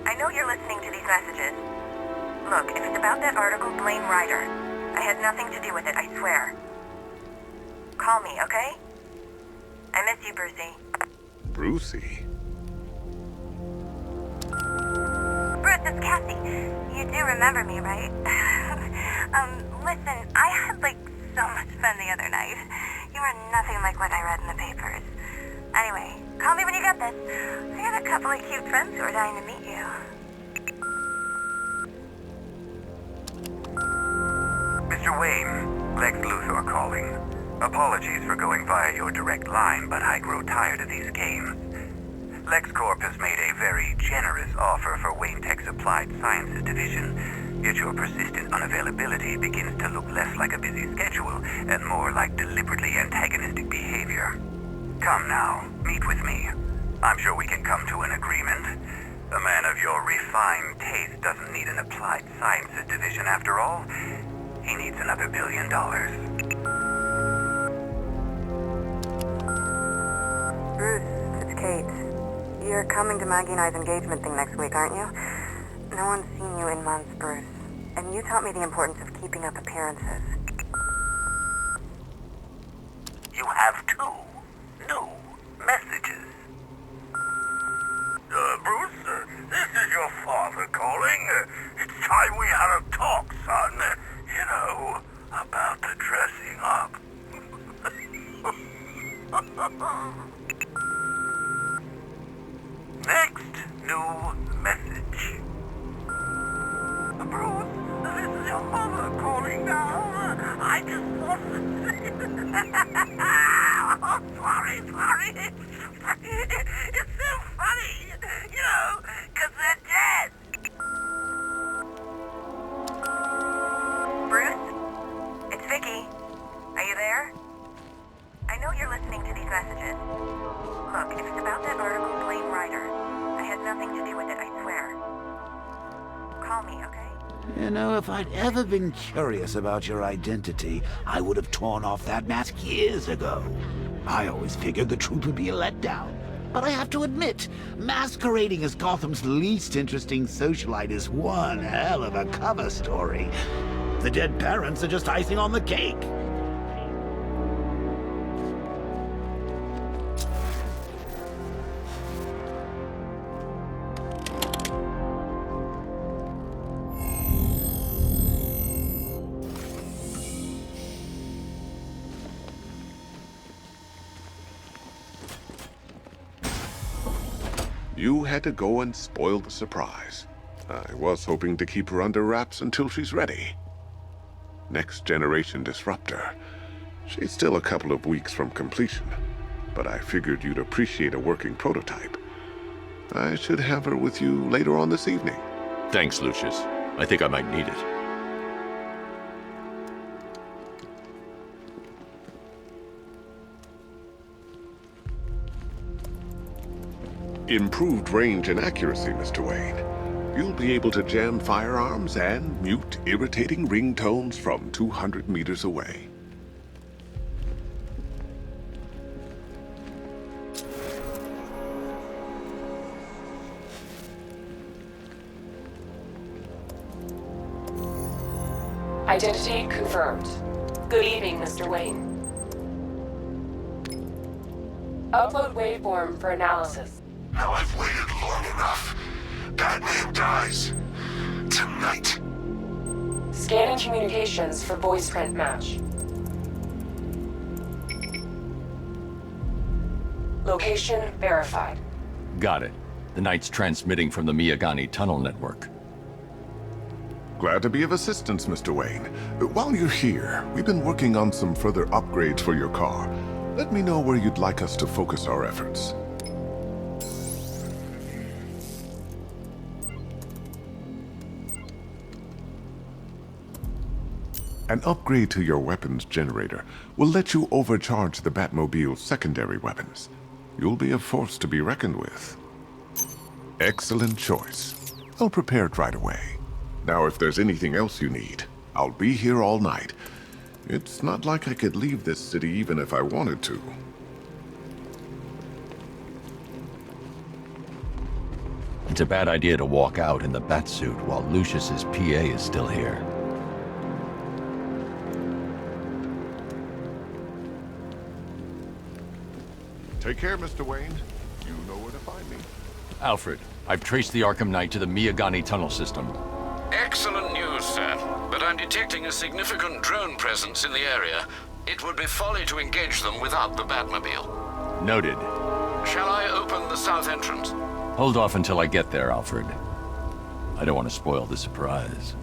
Speaker 6: I know you're listening to these messages. Look, if it's about that article, blame Ryder. I had nothing to do with it, I swear. Call me, okay? I miss you, Brucey.
Speaker 12: Brucey?
Speaker 6: Bruce, it's Cassie. You do remember me, right? Listen, I had, so much fun the other night. You were nothing like what I read in the papers. Anyway, call me when you get this. I got a couple of cute friends who are dying to meet you.
Speaker 9: Mr. Wayne, Lex Luthor calling. Apologies for going via your direct line, but I grow tired of these games. LexCorp has made a very generous offer for Wayne Tech's Applied Sciences division, yet your persistent unavailability begins to look less like a busy schedule and more like deliberately antagonistic behavior. Come now, meet with me. I'm sure we can come to an agreement. A man of your refined taste doesn't need an Applied Sciences division after all. He needs another $1 billion.
Speaker 6: Bruce, it's Kate. You're coming to Maggie and I's engagement thing next week, aren't you? No one's seen you in months, Bruce. And you taught me the importance of keeping up appearances.
Speaker 9: You have 2 new messages. Bruce, this is your father calling. It's time we had a talk, son. You know, about the dressing up. Next new message. Bruce, this is your mother calling now. I just want to say... Oh, sorry. It's so funny, you know, because they're dead.
Speaker 6: Bruce? It's Vicky. Are you there? I know you're listening to these messages. Look, if it's about that article, blame Ryder. I had nothing to do with it, I swear. Call me, okay?
Speaker 5: You know, if I'd ever been curious about your identity, I would have torn off that mask years ago. I always figured the truth would be a letdown. But I have to admit, masquerading as Gotham's least interesting socialite is one hell of a cover story. The dead parents are just icing on the cake.
Speaker 12: You had to go and spoil the surprise. I was hoping to keep her under wraps until she's ready. Next generation disruptor. She's still a couple of weeks from completion, but I figured you'd appreciate a working prototype. I should have her with you later on this evening.
Speaker 11: Thanks, Lucius. I think I might need it.
Speaker 12: Improved range and accuracy, Mr. Wayne. You'll be able to jam firearms and mute irritating ringtones from 200 meters away.
Speaker 13: Identity confirmed. Good evening, Mr. Wayne. Upload waveform for analysis.
Speaker 7: Now I've waited long enough. Batman dies. Tonight.
Speaker 13: Scanning communications for voice print match. Location verified.
Speaker 11: Got it. The Knight's transmitting from the Miyagani tunnel network.
Speaker 12: Glad to be of assistance, Mr. Wayne. While you're here, we've been working on some further upgrades for your car. Let me know where you'd like us to focus our efforts. An upgrade to your weapons generator will let you overcharge the Batmobile's secondary weapons. You'll be a force to be reckoned with. Excellent choice. I'll prepare it right away. Now, if there's anything else you need, I'll be here all night. It's not like I could leave this city even if I wanted to.
Speaker 11: It's a bad idea to walk out in the Batsuit while Lucius's PA is still here.
Speaker 12: Take care, Mr. Wayne. You know where to find me.
Speaker 11: Alfred, I've traced the Arkham Knight to the Miyagani tunnel system.
Speaker 4: Excellent news, sir. But I'm detecting a significant drone presence in the area. It would be folly to engage them without the Batmobile.
Speaker 11: Noted.
Speaker 4: Shall I open the south entrance?
Speaker 11: Hold off until I get there, Alfred. I don't want to spoil the surprise.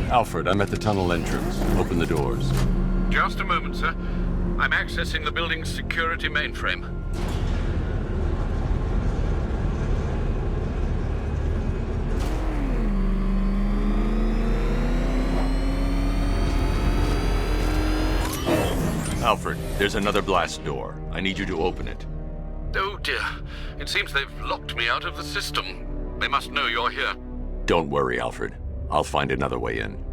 Speaker 11: Alfred, I'm at the tunnel entrance. Open the doors.
Speaker 4: Just a moment, sir. I'm accessing the building's security mainframe.
Speaker 11: Alfred, there's another blast door. I need you to open it.
Speaker 4: Oh dear. It seems they've locked me out of the system. They must know you're here.
Speaker 11: Don't worry, Alfred. I'll find another way in.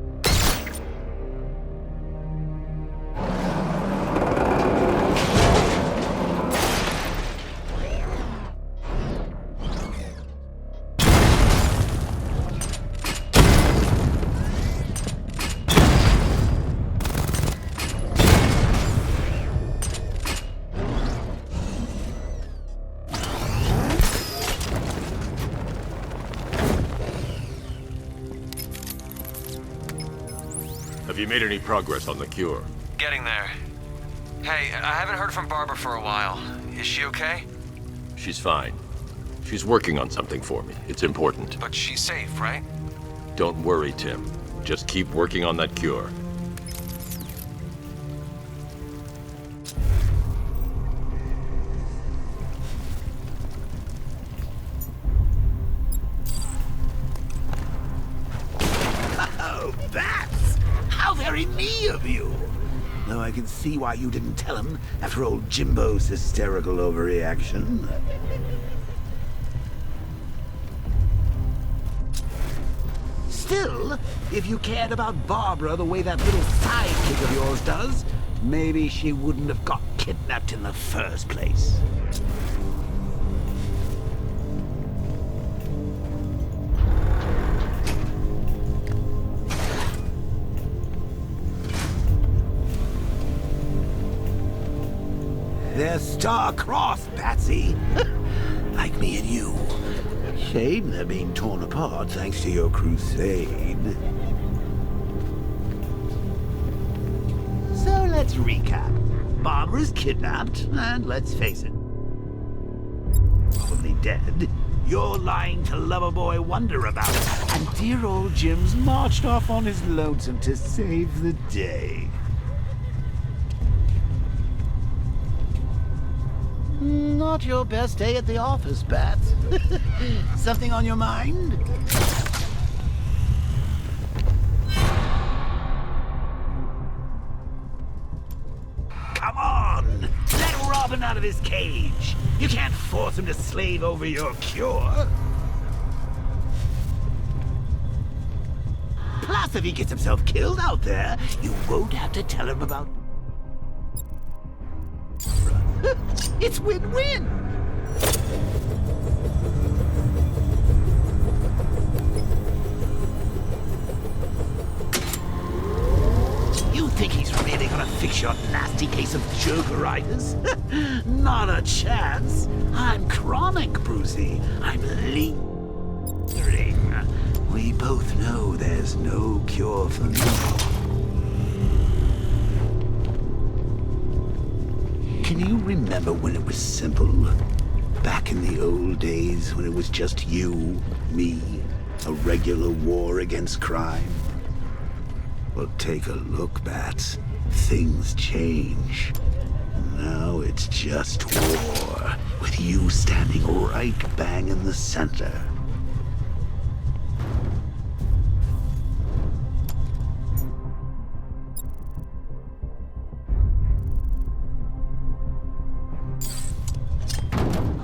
Speaker 11: Have you made any progress on the cure?
Speaker 14: Getting there. Hey, I haven't heard from Barbara for a while. Is she okay?
Speaker 11: She's fine. She's working on something for me. It's important.
Speaker 14: But she's safe, right?
Speaker 11: Don't worry, Tim. Just keep working on that cure.
Speaker 5: me of you. Though I can see why you didn't tell him after old Jimbo's hysterical overreaction. Still, if you cared about Barbara the way that little sidekick of yours does, maybe she wouldn't have got kidnapped in the first place. They're star-crossed, Patsy. Like me and you. Shame they're being torn apart thanks to your crusade. So let's recap. Barbara's kidnapped, and let's face it, probably dead. You're lying to Loverboy Wonder about it, and dear old Jim's marched off on his lonesome to save the day. Not your best day at the office, Bats. Something on your mind? Come on! Let Robin out of his cage! You can't force him to slave over your cure! Plus, if he gets himself killed out there, you won't have to tell him about... It's win-win! You think he's really gonna fix your nasty case of Jokeritis? Not a chance. I'm chronic, Brucey. I'm lingering. We both know there's no cure for me. Can you remember when it was simple? Back in the old days when it was just you, me, a regular war against crime? Well, take a look, Bats. Things change. Now it's just war, with you standing right bang in the center.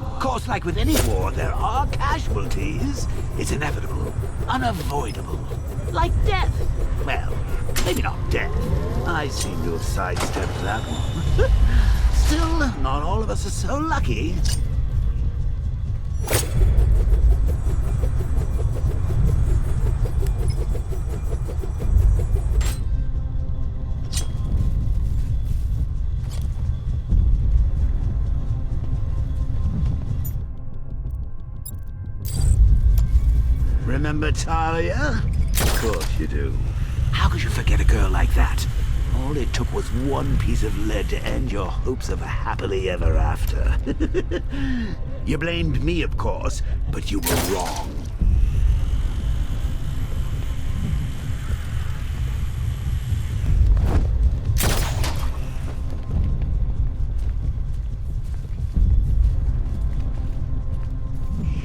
Speaker 5: Of course, like with any war, there are casualties. It's inevitable, unavoidable. Like death. Well, maybe not death. I seem to have sidestepped that one. Still, not all of us are so lucky. Remember Talia? Of course you do. How could you forget a girl like that? All it took was one piece of lead to end your hopes of a happily ever after. You blamed me, of course, but you were wrong.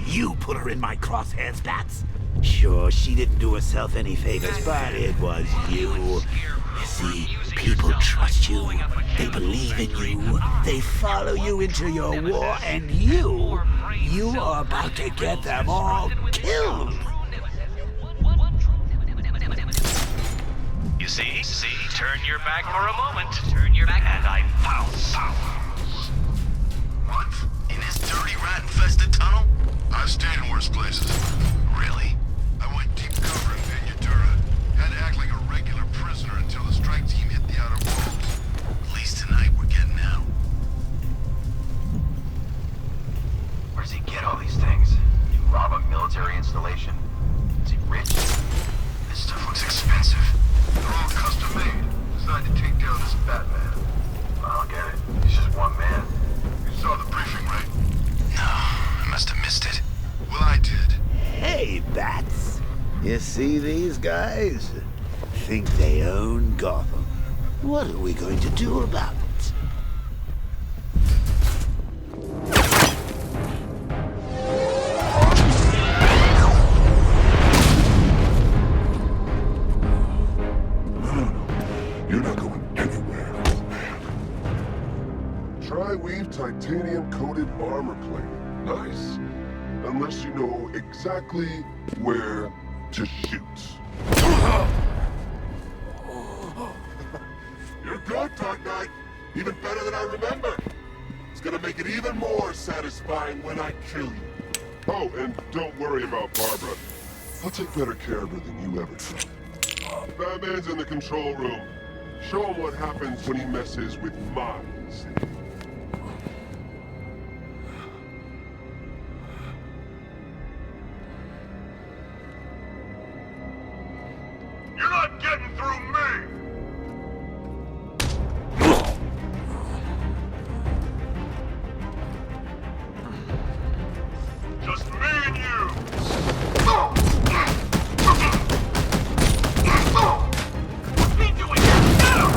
Speaker 5: You put her in my crosshairs, Bats. Sure, she didn't do herself any favors, but it was you. You see, people trust you. They believe in you. They follow you into your war, and you are about to get them all killed.
Speaker 8: You see? Turn your back for a moment. Turn your back, and I pounce.
Speaker 7: What? In this dirty, rat-infested tunnel? I've stayed in worse places. Really? I went deep cover in Ventura. Had to act like a regular prisoner until the strike team hit the outer walls. At least tonight we're getting out.
Speaker 15: Where does he get all these things? You rob a military installation? Is he rich?
Speaker 7: This stuff looks expensive. They're all custom made. Designed to take down this Batman.
Speaker 15: I don't get it. He's just one man.
Speaker 7: You saw the briefing, right?
Speaker 15: No, I must have missed it.
Speaker 7: Well, I did.
Speaker 5: Hey, Bats. You see these guys? Think they own Gotham. What are we going to do about it?
Speaker 12: know exactly where to shoot. You're good, Dark Knight. Even better than I remember. It's gonna make it even more satisfying when I kill you. Oh, and don't worry about Barbara. I'll take better care of her than you ever did. Batman's in the control room. Show him what happens when he messes with mine.
Speaker 7: You're not getting through me! Just me and you! What's he doing here? Now!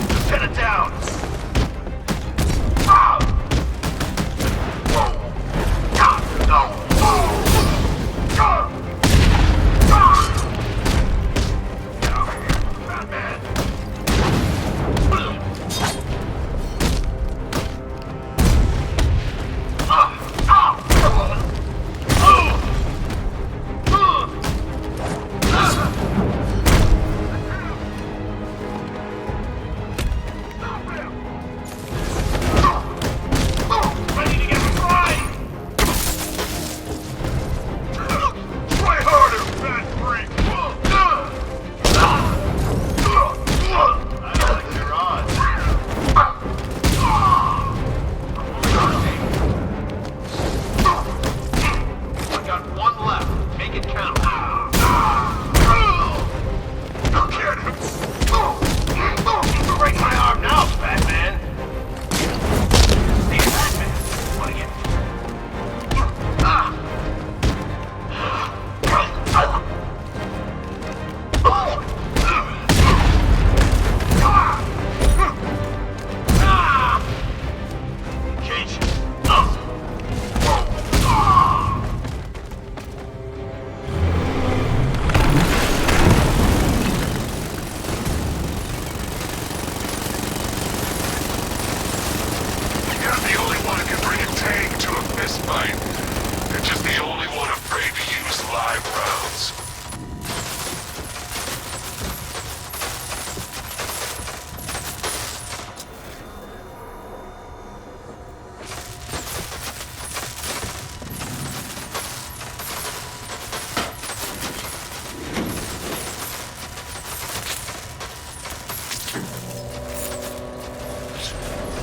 Speaker 7: Just hit it down!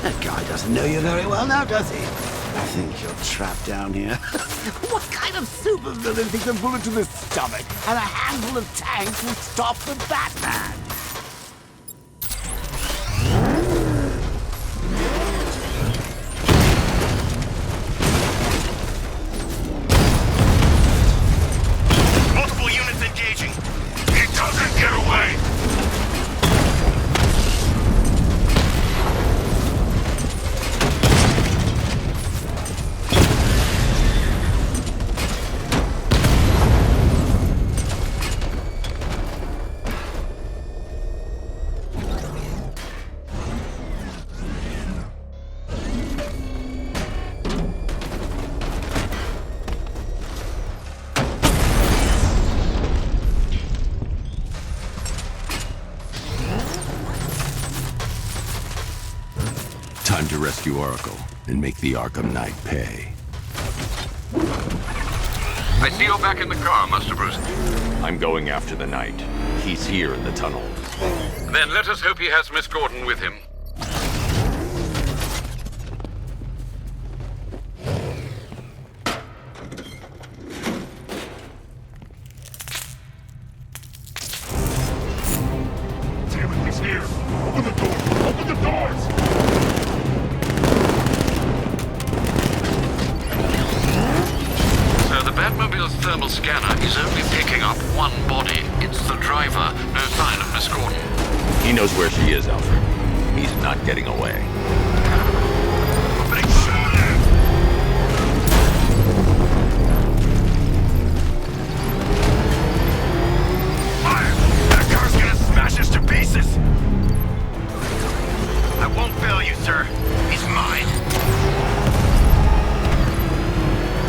Speaker 5: That guy doesn't know you very well now, does he? I think you're trapped down here. What kind of supervillain thinks a bullet to the stomach and a handful of tanks will stop the Batman?
Speaker 8: Multiple units engaging.
Speaker 7: He doesn't get away!
Speaker 11: Time to rescue Oracle and make the Arkham Knight pay.
Speaker 4: I see you're back in the car, Master Bruce.
Speaker 11: I'm going after the Knight. He's here in the tunnel.
Speaker 4: Then let us hope he has Miss Gordon with him.
Speaker 7: Damn it, he's here! Open the door! Open the doors!
Speaker 4: So the Batmobile's thermal scanner is only picking up one body. It's the driver. No sign of Miss Gordon.
Speaker 11: He knows where she is, Alfred. He's not getting away.
Speaker 7: Opening fire!
Speaker 8: Fire! That car's gonna smash us to pieces! I won't fail you, sir. He's mine.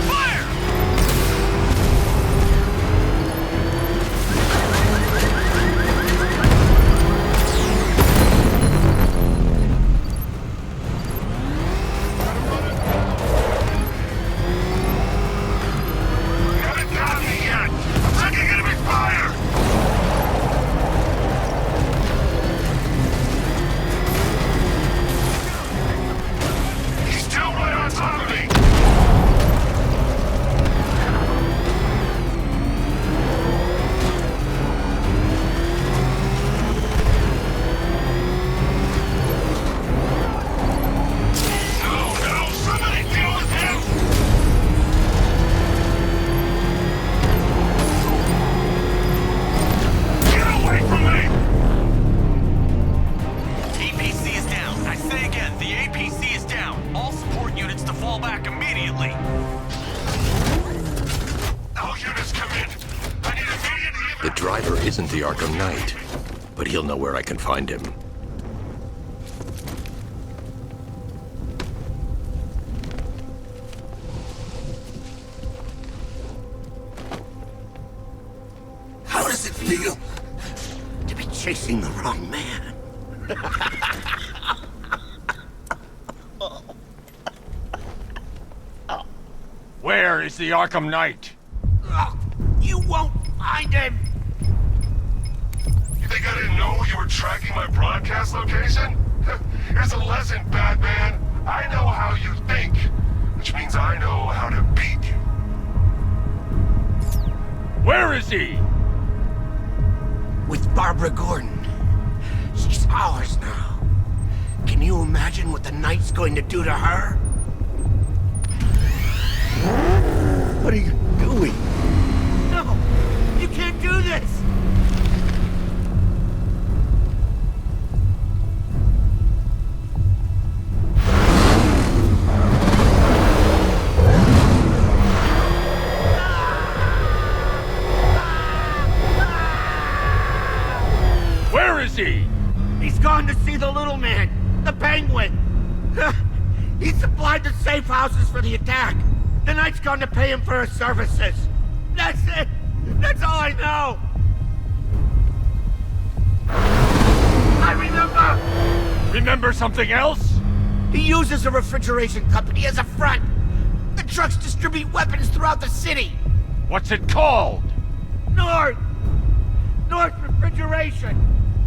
Speaker 8: Fire!
Speaker 11: driver isn't the Arkham Knight, but he'll know where I can find him.
Speaker 5: How does it feel to be chasing the wrong man?
Speaker 8: Where is the Arkham Knight?
Speaker 5: You won't find him!
Speaker 7: You think I didn't know you were tracking my broadcast location? Here's a lesson, Batman. I know how you think, which means I know how to beat you.
Speaker 8: Where is he?
Speaker 5: With Barbara Gordon. She's ours now. Can you imagine what the Knight's going to do to her? What are you doing? No! You can't do this!
Speaker 8: Where is he?
Speaker 5: He's gone to see the little man, the Penguin. He supplied the safe houses for the attack. The Knight's gone to pay him for his services. That's it. That's all I know. I remember.
Speaker 8: Remember something else?
Speaker 5: He uses a refrigeration company as a front. The trucks distribute weapons throughout the city.
Speaker 8: What's it called?
Speaker 5: North Refrigeration.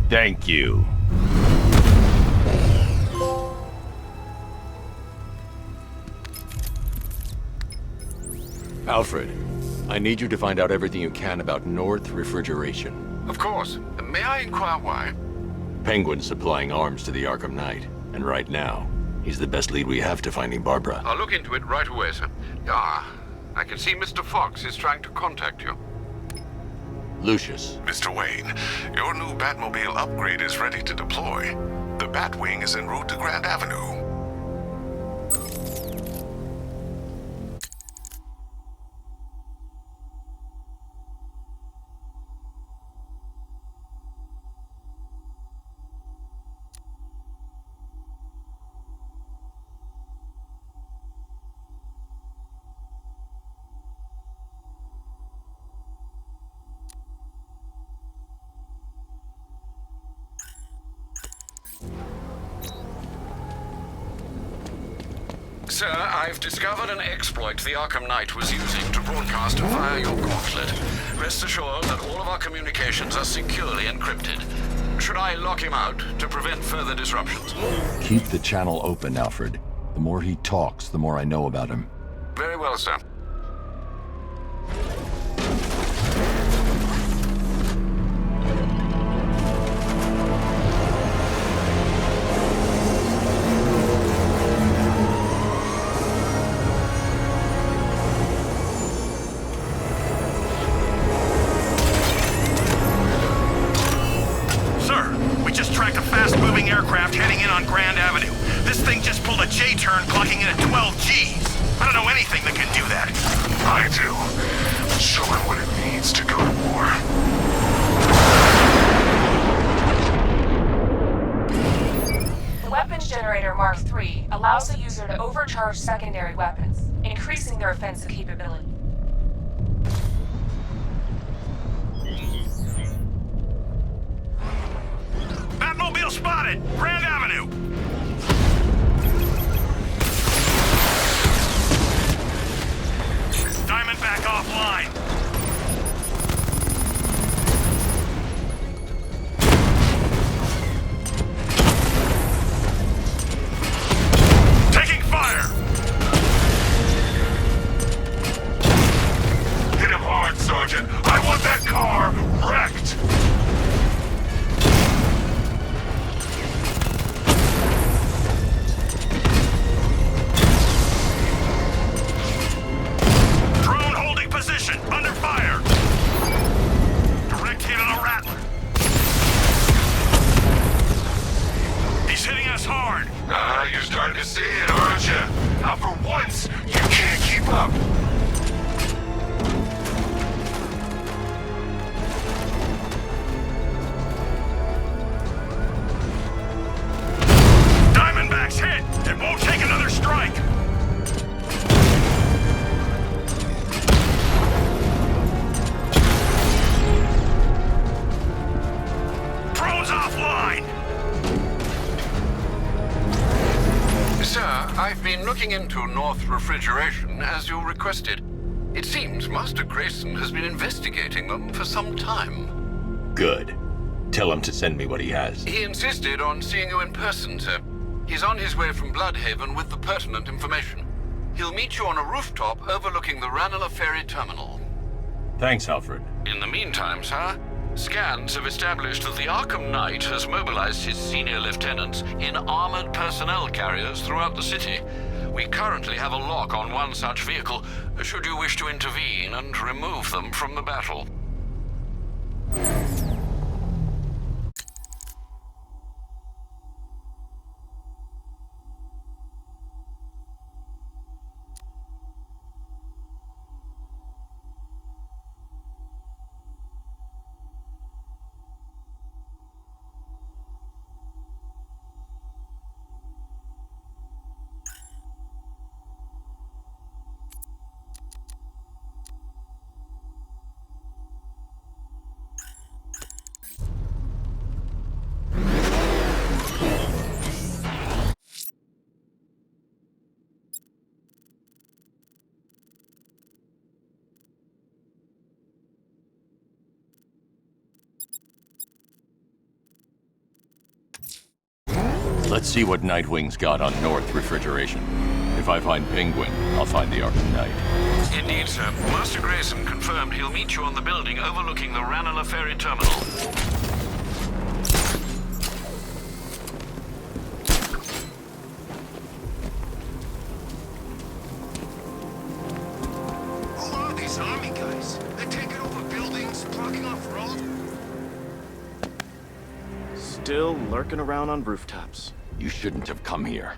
Speaker 8: Thank you.
Speaker 11: Alfred, I need you to find out everything you can about North Refrigeration.
Speaker 4: Of course. May I inquire why?
Speaker 11: Penguin's supplying arms to the Arkham Knight, and right now, he's the best lead we have to finding Barbara.
Speaker 4: I'll look into it right away, sir. Ah, I can see Mr. Fox is trying to contact you.
Speaker 11: Lucius.
Speaker 7: Mr. Wayne, your new Batmobile upgrade is ready to deploy. The Batwing is en route to Grand Avenue.
Speaker 4: Sir, I've discovered an exploit the Arkham Knight was using to broadcast via your gauntlet. Rest assured that all of our communications are securely encrypted. Should I lock him out to prevent further disruptions?
Speaker 11: Keep the channel open, Alfred. The more he talks, the more I know about him.
Speaker 4: Very well, sir.
Speaker 8: Aircraft heading in on Grand Avenue. This thing just pulled a J-turn clocking in at 12 Gs. I don't know anything that can do that.
Speaker 7: I do. Show him what it means to go to war.
Speaker 13: The weapons generator Mark III allows the user to overcharge secondary weapons, increasing their offensive capability.
Speaker 8: Batmobile spotted! Grand Avenue! Diamondback offline. Taking fire!
Speaker 7: Hit him hard, Sergeant. I want that car wrecked!
Speaker 8: Position.
Speaker 4: looking into North Refrigeration as you requested. It seems Master Grayson has been investigating them for some time.
Speaker 11: Good. Tell him to send me what he has.
Speaker 4: He insisted on seeing you in person, sir. He's on his way from Bloodhaven with the pertinent information. He'll meet you on a rooftop overlooking the Ranelagh Ferry Terminal.
Speaker 11: Thanks, Alfred.
Speaker 4: In the meantime, sir, scans have established that the Arkham Knight has mobilized his senior lieutenants in armored personnel carriers throughout the city. We currently have a lock on one such vehicle, should you wish to intervene and remove them from the battle.
Speaker 11: Let's see what Nightwing's got on North Refrigeration. If I find Penguin, I'll find the Arkham Knight.
Speaker 4: Indeed, sir. Master Grayson confirmed he'll meet you on the building overlooking the Ranelagh Ferry Terminal.
Speaker 7: Who are these army guys? They're taking over buildings, blocking off roads?
Speaker 16: Still lurking around on rooftops.
Speaker 11: You shouldn't have come here.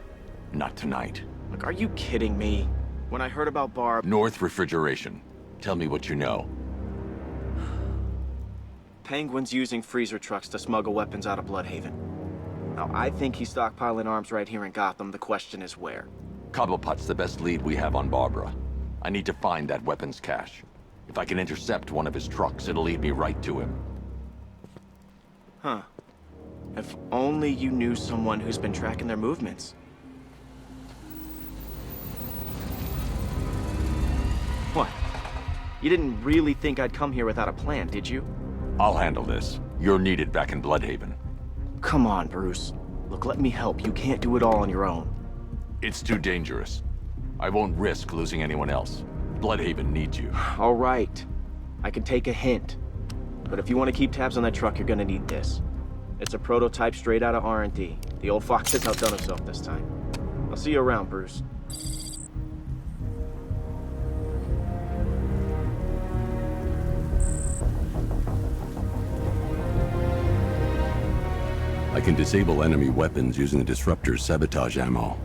Speaker 11: Not tonight.
Speaker 16: Look, are you kidding me? When I heard about Barb...
Speaker 11: North Refrigeration. Tell me what you know.
Speaker 16: Penguin's using freezer trucks to smuggle weapons out of Bloodhaven. Now, I think he's stockpiling arms right here in Gotham. The question is where.
Speaker 11: Cobblepot's the best lead we have on Barbara. I need to find that weapons cache. If I can intercept one of his trucks, it'll lead me right to him.
Speaker 16: Huh. If only you knew someone who's been tracking their movements. What? You didn't really think I'd come here without a plan, did you?
Speaker 11: I'll handle this. You're needed back in Bloodhaven.
Speaker 16: Come on, Bruce. Look, let me help. You can't do it all on your own.
Speaker 11: It's too dangerous. I won't risk losing anyone else. Bloodhaven needs you.
Speaker 16: All right. I can take a hint. But if you want to keep tabs on that truck, you're gonna need this. It's a prototype straight out of R&D. The old fox has outdone himself this time. I'll see you around, Bruce.
Speaker 11: I can disable enemy weapons using the disruptor's sabotage ammo.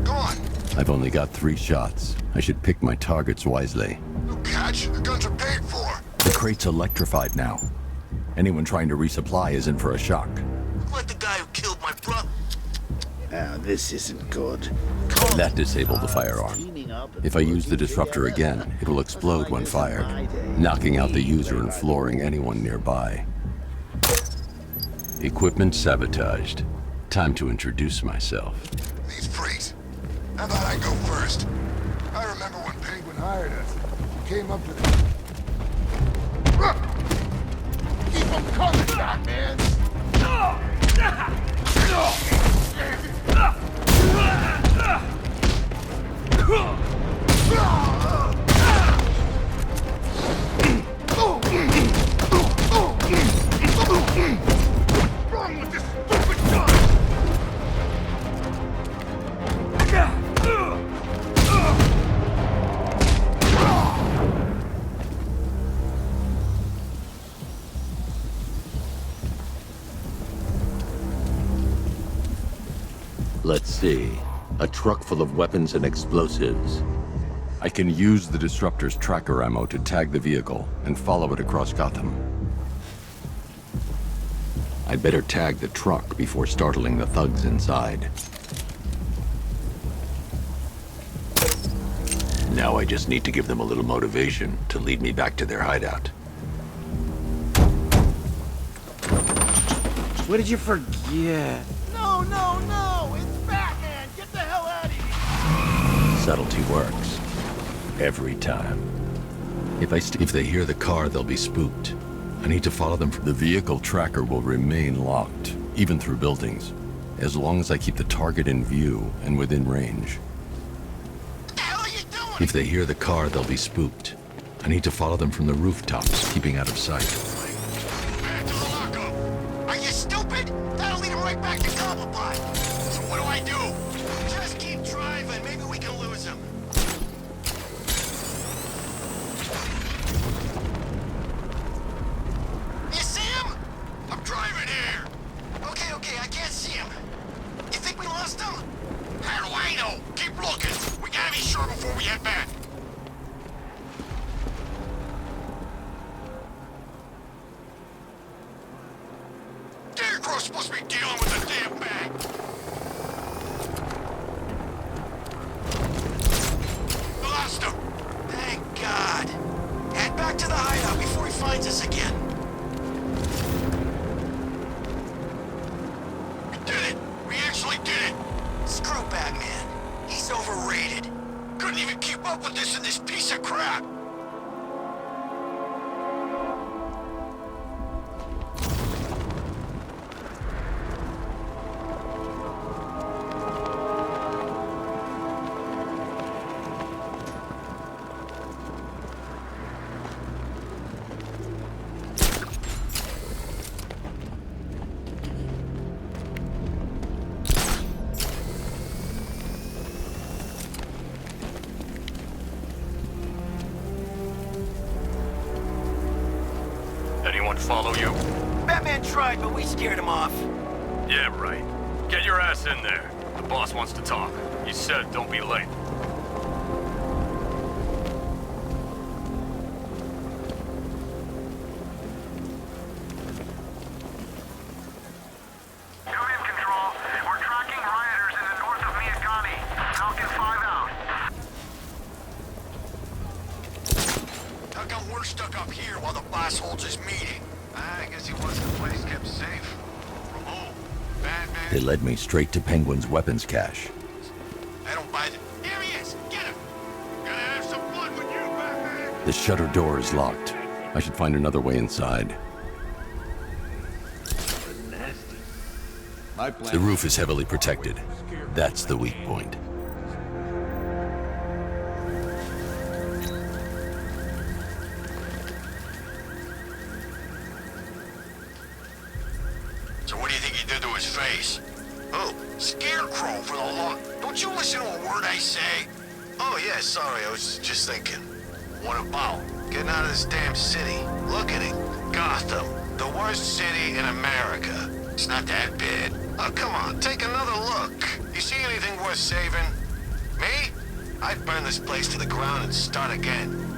Speaker 7: Go on.
Speaker 11: I've only got 3 shots. I should pick my targets wisely.
Speaker 7: No catch. The guns are paid for.
Speaker 11: The crate's electrified now. Anyone trying to resupply is in for a shock.
Speaker 7: Like the guy who killed my brother.
Speaker 5: Now, this isn't good.
Speaker 11: That disabled the firearm. If I use the disruptor again, it will explode when fired, knocking out the user and flooring anyone nearby. Equipment sabotaged. Time to introduce myself.
Speaker 7: These freaks. How about I go first? I remember when Penguin hired us. He came up to the... Keep them coming, Batman! Wrong with this stupid gun!
Speaker 11: Let's see. A truck full of weapons and explosives. I can use the disruptor's tracker ammo to tag the vehicle and follow it across Gotham. I'd better tag the truck before startling the thugs inside. Now I just need to give them a little motivation to lead me back to their hideout.
Speaker 16: What did you forget?
Speaker 5: No, no, no! It's Batman! Get the hell out of here!
Speaker 11: Subtlety works. Every time.
Speaker 2: If they hear the car, they'll be spooked. I need to follow them. The vehicle tracker will remain locked, even through buildings, as long as I keep the target in view and within range.
Speaker 7: What the hell are you doing?
Speaker 2: If they hear the car, they'll be spooked. I need to follow them from the rooftops, keeping out of sight.
Speaker 7: Back to the lockup. Are you stupid? That'll lead him right back to Cobblepot. So what do I do? Just keep driving. Maybe we can lose him. You see him? I'm driving here. Okay, I can't see him. You think we lost him? How do I know? Keep looking. We gotta be sure before we head back. Scarecrow's supposed to be dealing with the damn bag. We lost him. Thank God. Head back to the hideout before he finds us again. We did it. We actually did it. Screw Batman. He's overrated. Couldn't even keep up with this in this piece of crap.
Speaker 8: Anyone follow you?
Speaker 15: Batman tried, but we scared him off.
Speaker 8: Yeah, right. Get your ass in there. The boss wants to talk. He said don't be late.
Speaker 7: Come in, Control. We're tracking rioters in the north of Miyagani. Falcon 5 out. How come we're stuck up here while the boss holds his meeting? I guess he wants the place kept safe. From whom? Batman?
Speaker 2: They led me straight to Penguin's weapons cache.
Speaker 7: I don't buy it. Here he is! Get him! Gonna have some fun with you, Batman!
Speaker 2: The shutter door is locked. I should find another way inside. The roof is heavily protected. That's the weak point.
Speaker 7: So what do you think he did to his face? Oh, Scarecrow for the law. Don't you listen to a word I say? Oh, yeah, sorry, I was just thinking. What about? Getting out of this damn city. Look at it. Gotham, the worst city in America. It's not that bad. Oh, come on, take another look. You see anything worth saving? Me? I'd burn this place to the ground and start again.